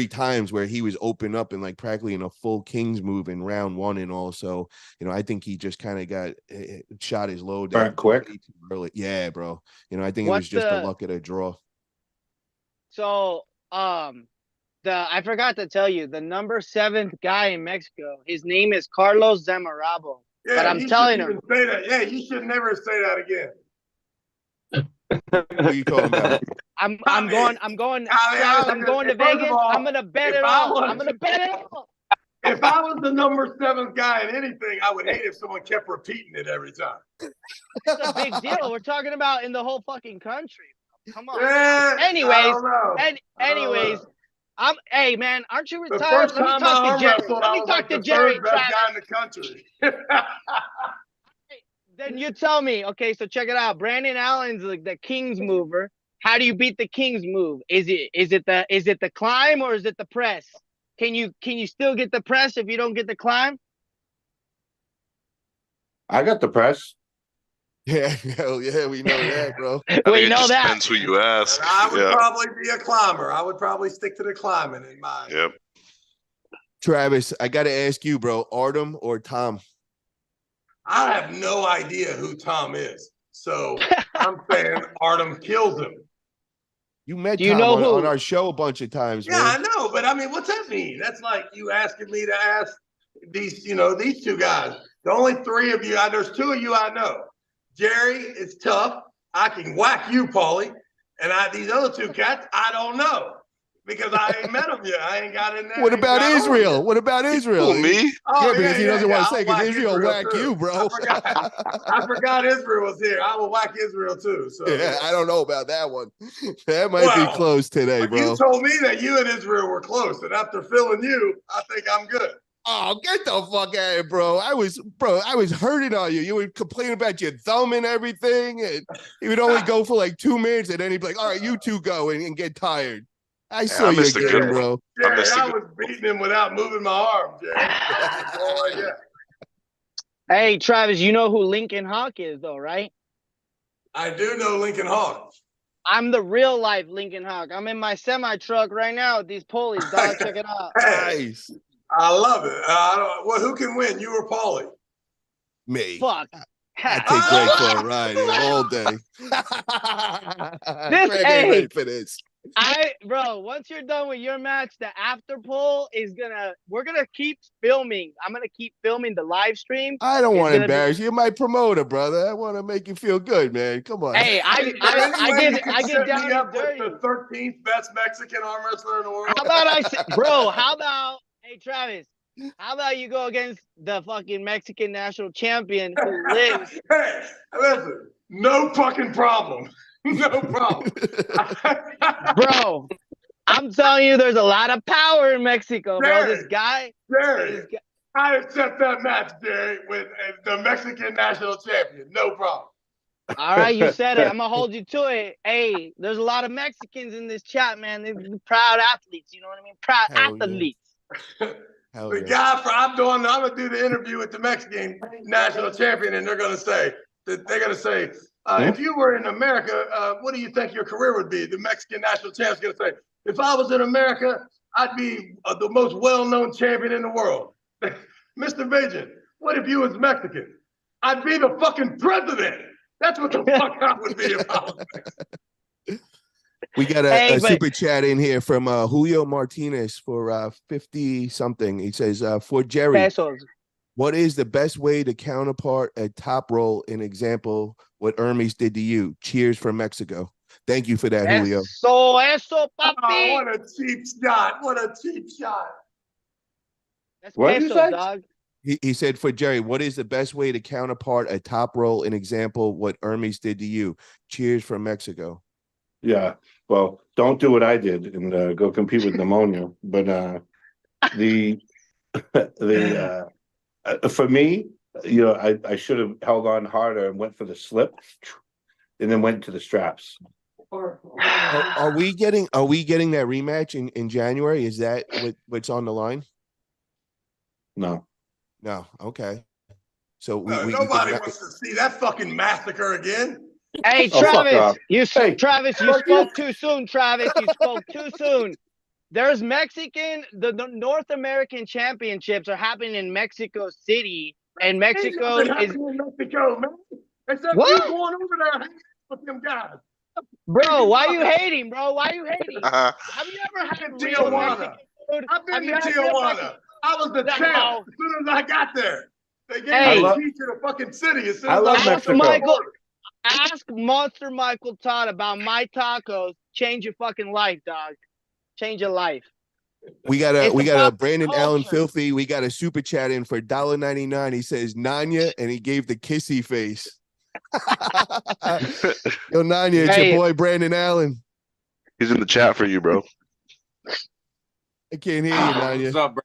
times where he was open up and like practically in a full Kings move in round one, and also, I think he just kind of got shot his load that quick too early. Yeah, bro. I think it was just the luck of the draw. So, I forgot to tell you, the number 7th guy in Mexico, his name is Carlos Zamorabo. Yeah, but I'm telling him. Say that. Yeah, you should never say that again. What are you talking about? I'm going to Vegas. I'm gonna bet it all. I'm gonna bet it all. If I was the number 7th guy in anything, I would hate if someone kept repeating it every time. It's a big deal. We're talking about in the whole fucking country. Come on. Yeah, anyways, hey man, aren't you the retired? first time I arm wrestled, I was talk like to the Jerry. third best guy in the country. Then you tell me. Okay, so check it out. Brandon Allen's like the Kings mover. How do you beat the Kings move? Is it the climb or is it the press? Can you still get the press if you don't get the climb? I got the press. Yeah, hell yeah, we know that, bro. We know that. Depends who you ask. And I would probably be a climber. I would probably stick to the climbing in mind. Yep. Travis, I got to ask you, bro, Artem or Tom? I have no idea who Tom is. So I'm saying Artem kills him. You met Tom on our show a bunch of times, yeah, man. I know, but I mean, what's that mean? That's like you asking me to ask these, these two guys. The only 3 of you, there's 2 of you I know. Jerry is tough. I can whack you, Paulie. And these other 2 cats, I don't know. Because I ain't met them yet. I ain't got in there. What about Israel? What about Israel? Me? Oh, because he doesn't want to say, because Israel whack you, bro. I forgot Israel was here. I will whack Israel too. So yeah, I don't know about that one. That might be close today, bro. You told me that you and Israel were close, and after filling you, I think I'm good. Oh, get the fuck out of here, bro. I was hurting on you. You would complain about your thumb and everything, and he would only go for like 2 minutes, and then he'd be like, all right, you 2 go and get tired. I saw you again, bro. Jerry, I was beating him without moving my arm, Jerry. Hey, Travis, you know who Lincoln Hawk is, though, right? I do know Lincoln Hawk. I'm the real life Lincoln Hawk. I'm in my semi truck right now with these pulleys, dog. Check it out. Nice. I love it. Who can win, you or Paulie? Me. Fuck. I take Greg for a ride all day. Greg ain't ready for this. Once you're done with your match, the after pull we're gonna keep filming. I'm gonna keep filming the live stream. I don't want to embarrass you. You're my promoter, brother. I want to make you feel good, man. Come on. Hey, I get down and dirty. The 13th best Mexican arm wrestler in the world. How about hey Travis? How about you go against the fucking Mexican national champion who lives? Hey, listen, no fucking problem. No problem. Bro, I'm telling you, there's a lot of power in Mexico, bro. This guy. I accept that match, Jerry, with the Mexican national champion. No problem. All right, you said it. I'm going to hold you to it. Hey, there's a lot of Mexicans in this chat, man. They're proud athletes. You know what I mean? Proud athletes. The guy I'm going to do the interview with the Mexican national champion, and they're going to say, if you were in America, what do you think your career would be? The Mexican national champion's going to say, if I was in America, I'd be the most well-known champion in the world. Mr. Bagent, what if you was Mexican? I'd be the fucking president. That's what the fuck I would be if I was Mexican. We got a super chat in here from Julio Martinez for 50-something. He says, for Jerry, pesos. What is the best way to counterpart a top roll? An example, what Hermes did to you. Cheers from Mexico. Thank you for that, Julio. Eso, papi. Oh, what a cheap shot. What a cheap shot. That's pesos, dog. He said, for Jerry, what is the best way to counterpart a top roll? An example, what Hermes did to you. Cheers from Mexico. Yeah. Well, don't do what I did and go compete with pneumonia. But the for me, I should have held on harder and went for the slip, and then went to the straps. Are we getting that rematch in January? Is that what's on the line? No. Okay. So nobody wants to see that fucking massacre again. Hey, Oh, fuck Travis, off. you Hey, Travis, you fuck spoke too soon. Travis, you spoke too soon. There's the North American Championships are happening in Mexico City, and Mexico Ain't is nothing in Mexico, man. Except what? you going over there hanging with them guys. Bro, why you hating, bro? Why you hating? Uh, Have you ever had In real Tijuana. Mexican food? I've been Have to you had real Tijuana. Mexican? I was the No. champ as soon as I got there. They gave Hey. me a key to the fucking city as soon I as love I walked Mexico. through the Michael- border. Ask Monster Michael Todd about my tacos. Change your fucking life, dog. Change your life. We got It's a about Brandon Allen culture. Filthy. We got a super chat in for $1.99. He says Nanya, and he gave the kissy face. Yo, Nanya, it's Hey. your boy Brandon Allen. He's in the chat for you, bro. I can't hear you, Nanya. What's up,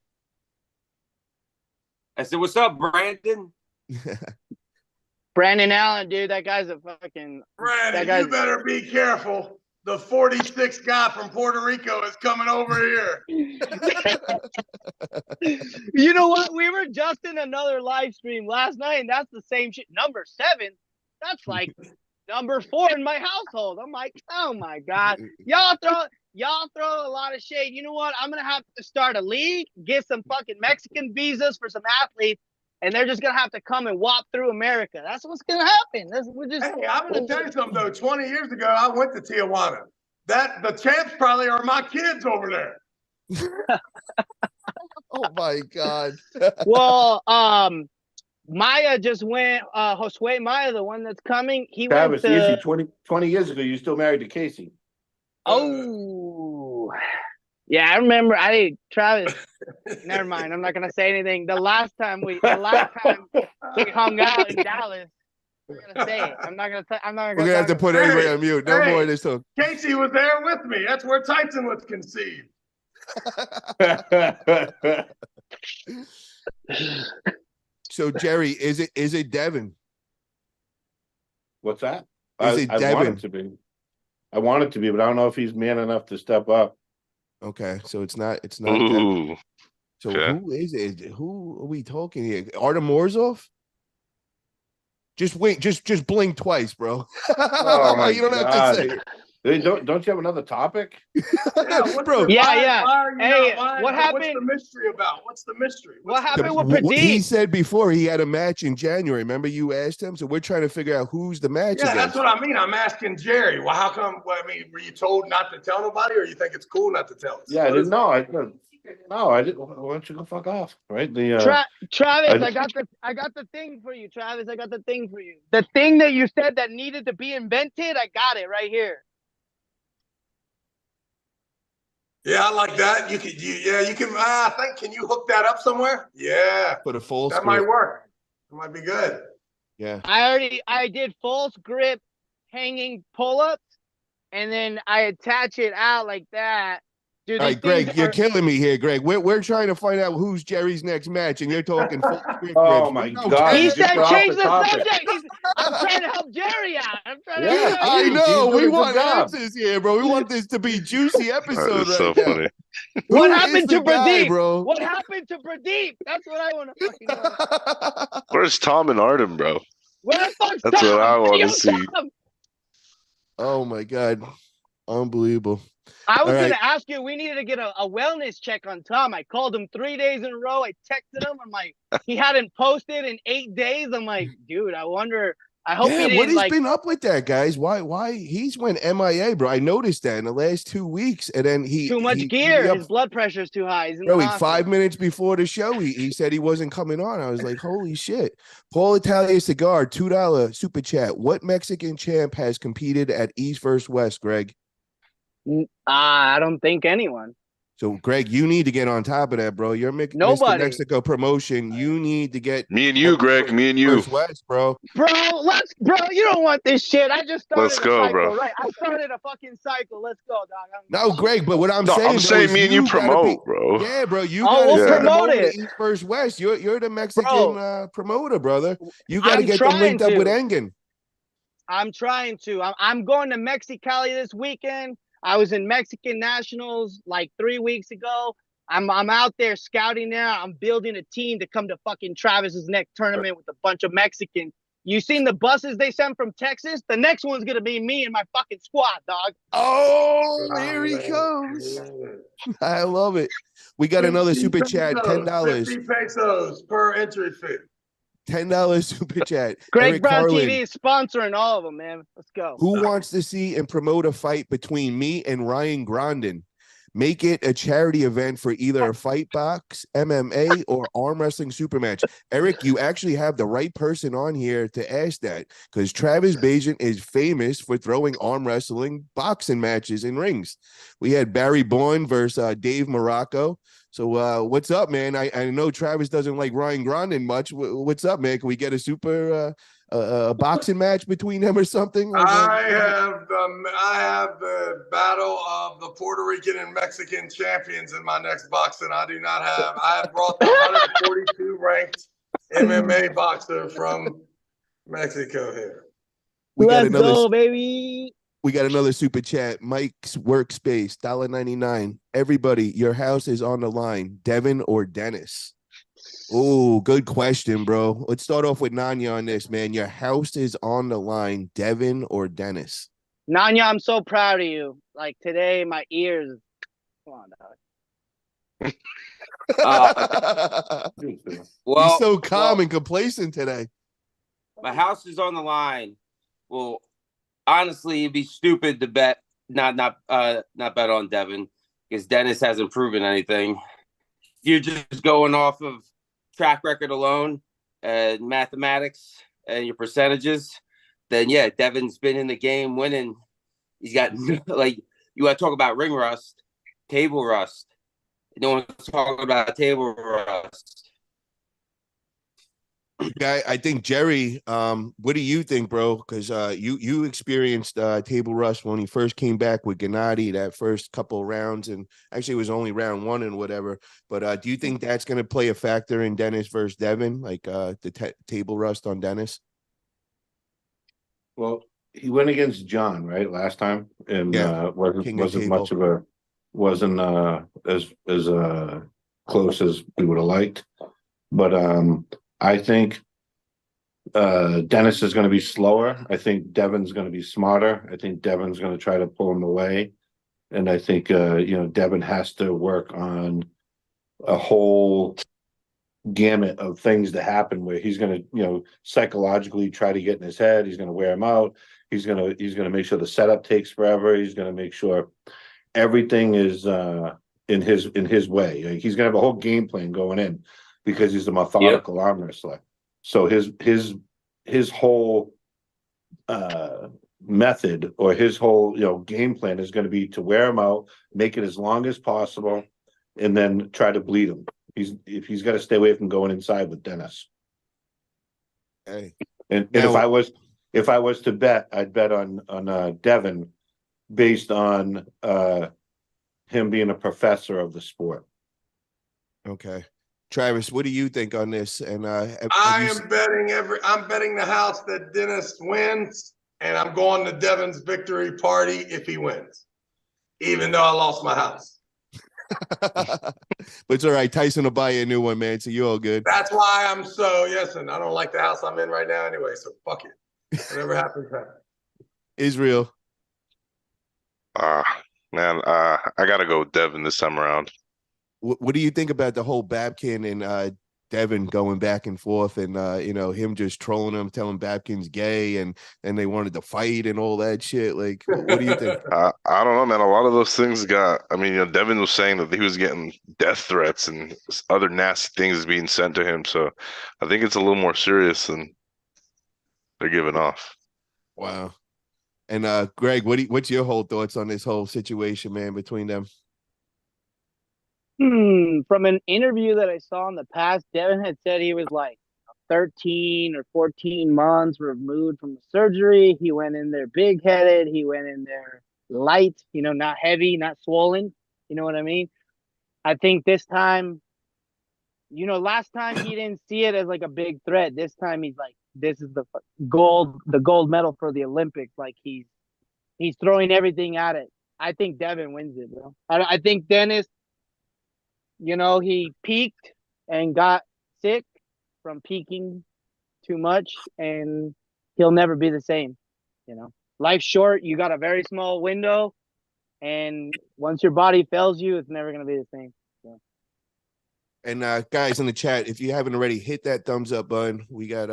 I said, "What's up, Brandon?" Brandon Allen, dude, that guy's a fucking. Brandon, guy's- you better be careful. The 46th guy from Puerto Rico is coming over here. You know what? We were just in another live stream last night, and that's the same shit. Number 7, that's like number 4 in my household. I'm like, oh my god, y'all throw a lot of shade. You know what? I'm gonna have to start a league, get some fucking Mexican visas for some athletes, and they're just gonna have to come and walk through America. That's what's gonna happen. Hey, I'm going to tell you something, though. 20 years ago, I went to Tijuana. The champs probably are my kids over there. Oh my god. Well, Maya just went. Josue Maya, the one that's coming, he Travis, went to. easy. 20 years ago, you still married to Casey. Oh, yeah, I remember. Travis. Never mind. I'm not gonna say anything. The last time we hung out in Dallas, I'm gonna say it. I'm not gonna. We're gonna have to put everybody on mute. No Hey. more of this talk. Casey was there with me. That's where Tyson was conceived. So Jerry, is it Devin? What's that? Is it I want Devin? it to be. I want it to be, but I don't know if he's man enough to step up. Okay, so it's not Devin. Ooh. So Okay. who is it? Who are we talking here? Artem Morzov? Just wait, just blink twice, bro. Oh my You don't God. have to say it. Hey, don't you have another topic? Bro. Yeah. Why are you Hey, not, what what's happened? the mystery about? What's the mystery? What What's the happened mystery? with He Pradeep? said before he had a match in January. Remember you asked him? So we're trying to figure out who's the match Yeah, against. that's what I mean. I'm asking Jerry. Well, how come? Well, I mean, were you told not to tell nobody, or you think it's cool not to tell us? Yeah, I didn't know. I didn't. Why don't you go fuck off? Right? Travis, I got the thing for you, Travis. I got the thing for you. The thing that you said that needed to be invented, I got it right here. Yeah, I like that. You can. I think. Can you hook that up somewhere? Yeah, Put a full that script. might work. It might be good. Yeah. I did false grip hanging pull-ups, and then I attach it out like that. Dude, All these right, Greg, things you're are- killing me here, Greg. We're trying to find out who's Jerry's next match, and you're talking full script Oh grips. my No, God. He you just said got off change the the topic. subject. I'm trying to help Jerry out. I'm trying to Yeah, help I Jerry. know. He's We doing a good want job. answers here, bro. We want this to be juicy That episode is so right now. funny. What Who happened is to the guy, Pradeep? bro? What happened to Pradeep? That's what I want to fucking know. Where's Tom and Artem, bro? Where the fuck's That's Tom? what I Hey, want yo, to see. Tom! Oh my God. Unbelievable. I was All going right. to ask you, we needed to get a wellness check on Tom. I called him 3 days in a row. I texted him. I'm like, he hadn't posted in 8 days. I'm like, dude, I wonder. I hope he Yeah, didn't what has like. been up with that, guys? Why he's went MIA, bro? I noticed that in the last 2 weeks, and then Too much gear. His blood pressure's too high. He's in Bro, the he hospital. 5 minutes before the show, he said he wasn't coming on. I was like, holy shit. Paul Italia Cigar, $2 super chat. What Mexican champ has competed at East vs. West, Greg? I don't think anyone. So, Greg, you need to get on top of that, bro. You're Mr. Nobody. Mexico promotion. You need to get Me and you, Greg. Me and you. First West, bro. Bro, you don't want this shit. I just started Let's go, a cycle, bro. right? I started a fucking cycle. Let's go, dog. No, Greg, but what I'm No, saying, I'm though, saying is me and you gotta promote, bro. Yeah, bro. You Oh, gotta we'll send them promote over it. to East First West. You're the Mexican Bro. promoter, brother. You got to I'm get them linked trying up with to. Engen. I'm trying to. I'm going to Mexicali this weekend. I was in Mexican Nationals like 3 weeks ago. I'm out there scouting there. I'm building a team to come to fucking Travis's next tournament with a bunch of Mexicans. You seen the buses they sent from Texas? The next one's gonna be me and my fucking squad, dog. Oh, here he comes. I love it. We got another super chat, $10. 50 pesos per entry fee. $10 super chat. Greg Eric Brown Carlin, TV is sponsoring all of them, man. Let's go. who wants to see and promote a fight between me and Ryan Grondin? Make it a charity event for either a fight box, MMA, or arm wrestling super match. Eric, you actually have the right person on here to ask that, because Travis Bagent is famous for throwing arm wrestling boxing matches in rings. We had Barry Bourne versus Dave Morocco. So what's up, man? I know Travis doesn't like Ryan Grondin much. What's up, man? Can we get a super a boxing match between them or something? I have the battle of the Puerto Rican and Mexican champions in my next boxing. I have brought the 142 ranked MMA boxer from Mexico here. Let's go, baby. We got another super chat. Mike's Workspace, $1.99. Everybody, your house is on the line. Devin or Dennis? Oh, good question, bro. Let's start off with Nanya on this, man. Your house is on the line. Devin or Dennis? Nanya, I'm so proud of you. Like today, my ears. Come on, dog. Well, he's so calm and complacent today. My house is on the line. Well, honestly, it'd be stupid to bet not bet on Devin, because Dennis hasn't proven anything. You're just going off of track record alone and mathematics and your percentages, then yeah, Devin's been in the game winning. He's got, like, you want to talk about ring rust, table rust. No one's talking about table rust. Yeah, I think Jerry, what do you think, bro? Because you experienced table rust when he first came back with Gennady that first couple of rounds, and actually it was only round one and whatever. But do you think that's going to play a factor in Dennis versus Devin, like the table rust on Dennis? Well, he went against John, right, last time, and wasn't as close as we would have liked. But I think Dennis is going to be slower. I think Devin's going to be smarter. I think Devin's going to try to pull him away, and I think Devin has to work on a whole gamut of things to happen where he's going to psychologically try to get in his head. He's going to wear him out. He's going to make sure the setup takes forever. He's going to make sure everything is in his way. Like, he's going to have a whole game plan going in, because he's a methodical arm wrestler. So his whole method, or his whole game plan, is going to be to wear him out, make it as long as possible, and then try to bleed him. He's got to stay away from going inside with Dennis. Hey, and if I was to bet, I'd bet on Devin, based on him being a professor of the sport. Okay. Travis, what do you think on this? And I'm betting the house that Dennis wins, and I'm going to Devin's victory party if he wins, even though I lost my house. But it's all right. Tyson will buy you a new one, man. So you're all good. That's why I'm so and I don't like the house I'm in right now anyway. So fuck it. Whatever happens, happens. Israel. Man, I gotta go with Devin this time around. What do you think about the whole Babkin and Devin going back and forth, and him just trolling him, telling Babkin's gay, and they wanted to fight and all that shit? Like, what do you think? I don't know, man. A lot of those things Devin was saying that he was getting death threats and other nasty things being sent to him. So I think it's a little more serious than they're giving off. Wow. And Greg, what's your whole thoughts on this whole situation, man, between them? From an interview that I saw in the past, Devin had said he was like 13 or 14 months removed from the surgery. He went in there big headed. He went in there light, not heavy, not swollen. You know what I mean? I think this time, last time he didn't see it as like a big threat. This time he's like, this is the gold medal for the Olympics. Like he's throwing everything at it. I think Devin wins it, bro. I think Dennis, he peaked and got sick from peaking too much, and he'll never be the same. Life's short. You got a very small window, and once your body fails you, it's never gonna be the same. So. And guys in the chat, if you haven't already, hit that thumbs up button. We got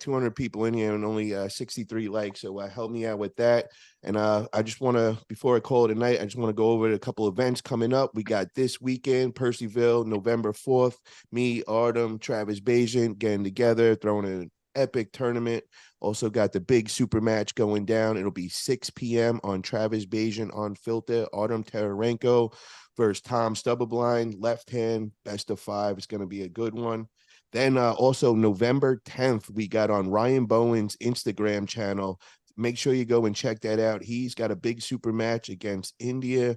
200 people in here and only 63 likes, so help me out with that. And I just want to, before I call it a night, I just want to go over a couple events coming up. We got this weekend, Percyville, November 4th. Me, Artem, Travis Bagent getting together, throwing an epic tournament. Also got the big super match going down. It'll be 6 p.m. on Travis Bagent on Filter. Artem Tararenko versus Tom Stubberblind, left hand, best of 5. It's going to be a good one. Then also November 10th, we got on Ryan Bowen's Instagram channel. Make sure you go and check that out. He's got a big super match against India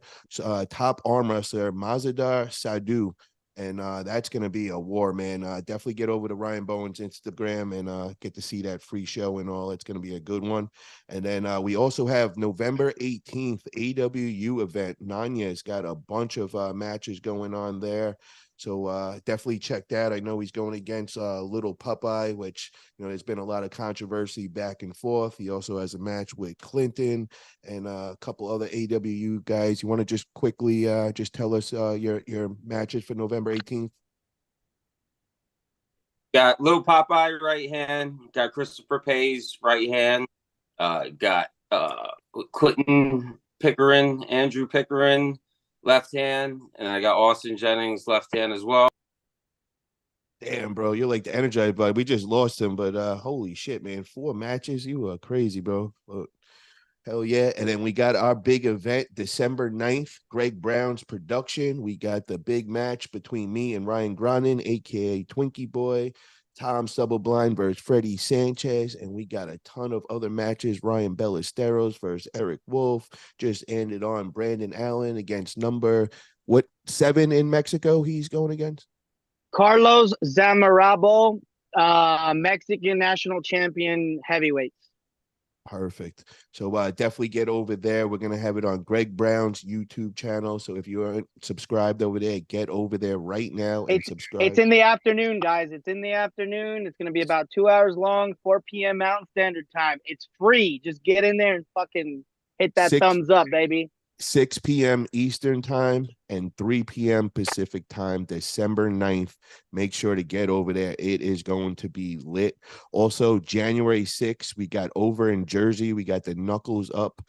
top arm wrestler Mazadar Sadhu. And that's going to be a war, man. Definitely get over to Ryan Bowen's Instagram and get to see that free show and all. It's going to be a good one. And then we also have November 18th, AWU event. Nanya's got a bunch of matches going on there. So definitely check that. I know he's going against Little Popeye, which, there's been a lot of controversy back and forth. He also has a match with Clinton and a couple other AWU guys. You want to just quickly just tell us your matches for November 18th? Got Little Popeye right hand. Got Christopher Pay's right hand. Got Clinton Pickering, Andrew Pickering, left hand, and I got Austin Jennings left hand as well. Damn, bro, you're like the energized bud. We just lost him, but holy shit, man, 4 matches. You are crazy, bro. Hell yeah. And then we got our big event December 9th, Greg Brown's production. We got the big match between me and Ryan Gronin, aka Twinkie Boy, Tom Stubberblind versus Freddie Sanchez, and we got a ton of other matches. Ryan Ballesteros versus Eric Wolf. Just ended on Brandon Allen against number 7 in Mexico he's going against? Carlos Zamorabo, Mexican national champion heavyweights. Perfect. So definitely get over there. We're going to have it on Greg Brown's YouTube channel. So if you aren't subscribed over there, get over there right now and subscribe. It's in the afternoon, guys. It's in the afternoon. It's going to be about 2 hours long, 4 p.m. Mountain Standard Time. It's free. Just get in there and fucking hit that thumbs up, baby. 6 p.m. Eastern time and 3 p.m. Pacific time, December 9th. Make sure to get over there. It is going to be lit. Also, January 6th, we got over in Jersey. We got the Knuckles Up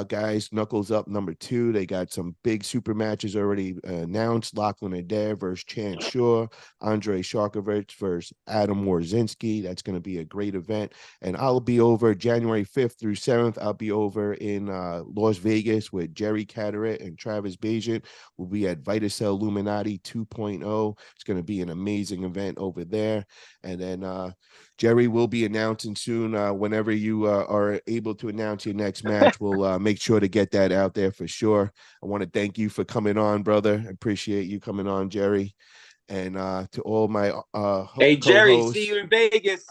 guys. Knuckles Up number 2. They got some big super matches already announced. Lachlan Adair versus Chance Shaw. Andre Sharkovich versus Adam Warzinski. That's going to be a great event. And I'll be over January 5th through 7th. I'll be over in Las Vegas with Jerry Cadorette and Travis Bagent. We'll be at Vitacell Illuminati 2.0. It's going to be an amazing event over there. And then Jerry will be announcing soon. Whenever you are able to announce your next match, we'll make sure to get that out there for sure. I want to thank you for coming on, brother. I appreciate you coming on, Jerry. And to all my hey, Jerry, co-hosts, see you in Vegas.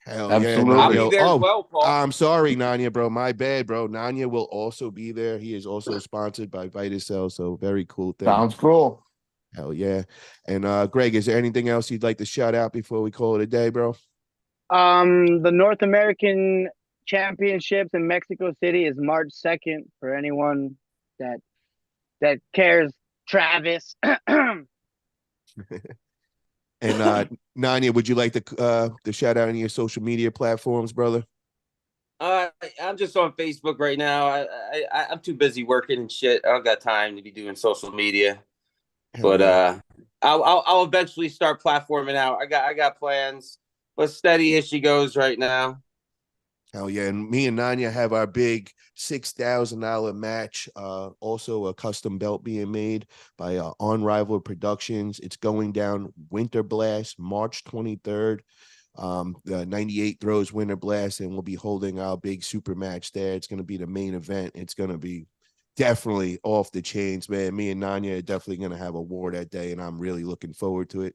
Hell Absolutely. yeah, I'll be there as well, Paul. I'm sorry, Nanya, bro. My bad, bro. Nanya will also be there. He is also sponsored by Vitacell, so very cool thing. Sounds cool. Hell yeah. And Greg, is there anything else you'd like to shout out before we call it a day, bro? The North American Championships in Mexico City is March 2nd for anyone that cares. Travis. And Nanya, would you like to shout out any of your social media platforms, brother? I'm just on Facebook right now. I'm too busy working and shit. I don't got time to be doing social media. But I'll eventually start platforming out. I got plans, but steady as she goes right now. Hell yeah. And me and Nanya have our big $6,000 match. Also a custom belt being made by On Productions. It's going down Winter Blast, March 23rd. The 98 throws Winter Blast, and we'll be holding our big super match there. It's going to be the main event. It's going to be definitely off the chains, man. Me and Nanya are definitely going to have a war that day, and I'm really looking forward to it.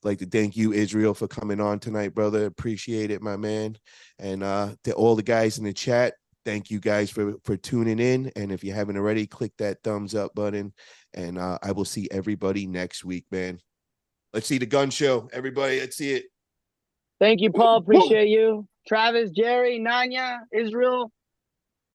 Like to thank you, Israel, for coming on tonight, brother. Appreciate it, my man. And to all the guys in the chat, thank you guys for tuning in. And if you haven't already, click that thumbs up button. And I will see everybody next week, man. Let's see the gun show. Everybody, let's see it. Thank you, Paul. Appreciate you. Travis, Jerry, Nanya, Israel.